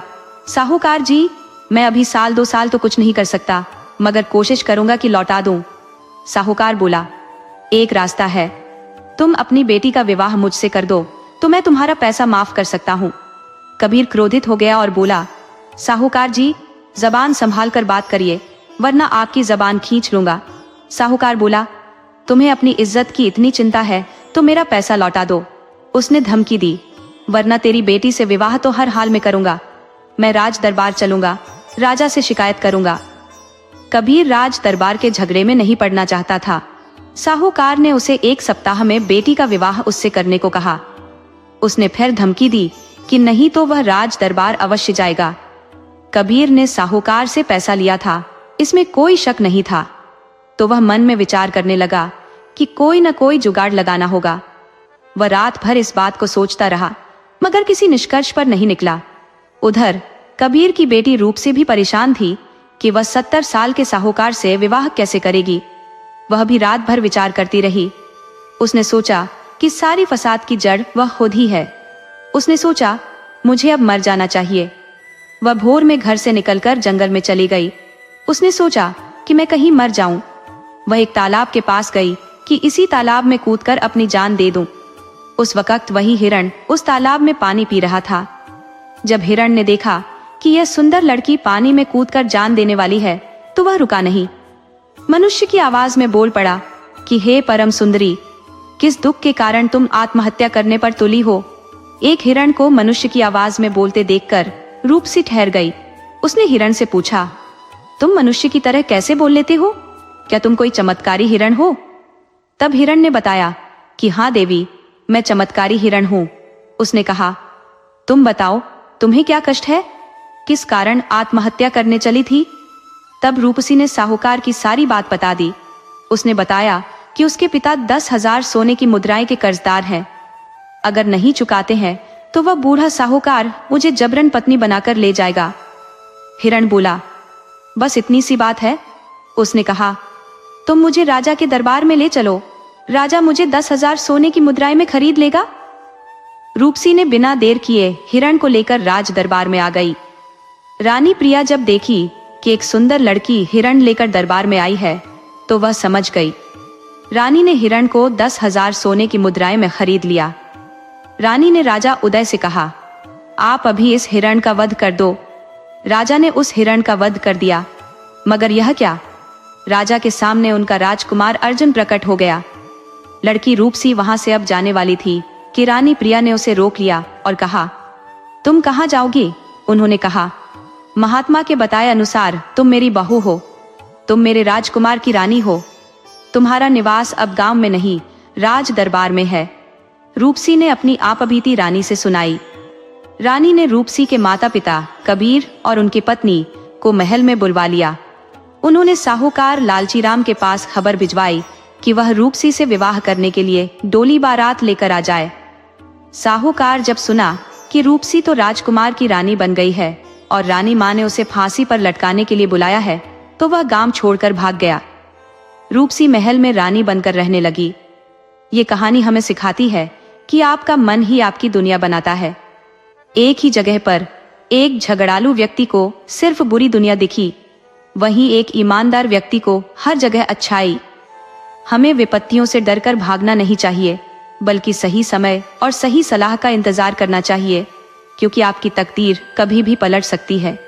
साहूकार जी, मैं अभी 1-2 साल तो कुछ नहीं कर सकता, मगर कोशिश करूंगा कि लौटा दूं। साहूकार बोला, एक रास्ता है, तुम अपनी बेटी का विवाह मुझसे कर दो तो मैं तुम्हारा पैसा माफ कर सकता हूँ। कबीर क्रोधित हो गया और बोला, साहूकार जी, जबान संभाल कर बात करिए, वरना आपकी जबान खींच लूंगा। साहूकार बोला, तुम्हें अपनी इज्जत की इतनी चिंता है तो मेरा पैसा लौटा दो। उसने धमकी दी, वरना तेरी बेटी से विवाह तो हर हाल में करूंगा, मैं राज दरबार चलूंगा, राजा से शिकायत करूंगा। कबीर राज दरबार के झगड़े में नहीं पड़ना चाहता था। साहूकार ने उसे 1 सप्ताह में बेटी का विवाह उससे करने को कहा। उसने फिर धमकी दी कि नहीं तो वह राज दरबार अवश्य जाएगा। कबीर ने साहूकार से पैसा लिया था, इसमें कोई शक नहीं था, तो वह मन में विचार करने लगा कि कोई न कोई जुगाड़ लगाना होगा। वह रात भर इस बात को सोचता रहा, मगर किसी निष्कर्ष पर नहीं निकला। उधर कबीर की बेटी रूपसी भी परेशान थी कि वह 70 साल के साहूकार से विवाह कैसे करेगी। वह भी रात भर विचार करती रही। उसने सोचा कि सारी फसाद की जड़ वह खुद ही है। उसने सोचा, मुझे अब मर जाना चाहिए। वह भोर में घर से निकलकर जंगल में चली गई। उसने सोचा कि मैं कहीं मर जाऊं। वह एक तालाब के पास गई कि इसी तालाब में कूदकर अपनी जान दे दूं। उस वक्त वही हिरण उस तालाब में पानी पी रहा था। जब हिरण ने देखा कि यह सुंदर लड़की पानी में कूदकर जान देने वाली है, तो वह रुका नहीं। मनुष्य की आवाज में बोल पड़ा कि हे परम सुंदरी, किस दुख के कारण तुम आत्महत्या करने पर तुली हो। एक हिरण को मनुष्य की आवाज में बोलते देखकर रूपसी ठहर गई। उसने हिरण से पूछा, तुम मनुष्य की तरह कैसे बोल लेते हो, क्या तुम कोई चमत्कारी हिरण हो। तब हिरण ने बताया कि हाँ देवी, मैं चमत्कारी हिरण हूँ। उसने कहा, तुम बताओ, तुम्हें क्या कष्ट है, किस कारण आत्महत्या करने चली थी। तब रूपसी ने साहूकार की सारी बात बता दी। उसने बताया कि उसके पिता 10,000 सोने की मुद्राएं के कर्जदार हैं। अगर नहीं चुकाते हैं तो वह बूढ़ा साहूकार मुझे जबरन पत्नी बनाकर ले जाएगा। हिरण बोला, बस इतनी सी बात है। उसने कहा, तुम मुझे राजा के दरबार में ले चलो, राजा मुझे 10,000 सोने की मुद्राएं में खरीद लेगा। रूपसी ने बिना देर किए हिरण को लेकर राज दरबार में आ गई। रानी प्रिया जब देखी कि एक सुंदर लड़की हिरण लेकर दरबार में आई है, तो वह समझ गई। रानी ने हिरण को 10,000 सोने की मुद्राएं में खरीद लिया। रानी ने राजा उदय से कहा, आप अभी इस हिरण का वध कर दो। राजा ने उस हिरण का वध कर दिया, मगर यह क्या, राजा के सामने उनका राजकुमार अर्जुन प्रकट हो गया। लड़की रूपसी वहां से अब जाने वाली थी कि रानी प्रिया ने उसे रोक लिया और कहा, तुम कहाँ जाओगी। उन्होंने कहा, महात्मा के बताए अनुसार तुम मेरी बहू हो, तुम मेरे राजकुमार की रानी हो, तुम्हारा निवास अब गांव में नहीं राज दरबार में है। रूपसी ने अपनी आपबीती रानी से सुनाई। रानी ने रूपसी के माता पिता कबीर और उनकी पत्नी को महल में बुलवा लिया। उन्होंने साहूकार लालचीराम के पास खबर भिजवाई कि वह रूपसी से विवाह करने के लिए डोली बारात लेकर आ जाए। साहूकार जब सुना कि रूपसी तो राजकुमार की रानी बन गई है और रानी माँ ने उसे फांसी पर लटकाने के लिए बुलाया है, तो वह गांव छोड़कर भाग गया। रूपसी महल में रानी बनकर रहने लगी। ये कहानी हमें सिखाती है कि आपका मन ही आपकी दुनिया बनाता है। एक ही जगह पर एक झगड़ालू व्यक्ति को सिर्फ बुरी दुनिया दिखी, वहीं एक ईमानदार व्यक्ति को हर जगह अच्छाई। हमें विपत्तियों से डरकर भागना नहीं चाहिए, बल्कि सही समय और सही सलाह का इंतजार करना चाहिए, क्योंकि आपकी तकदीर कभी भी पलट सकती है।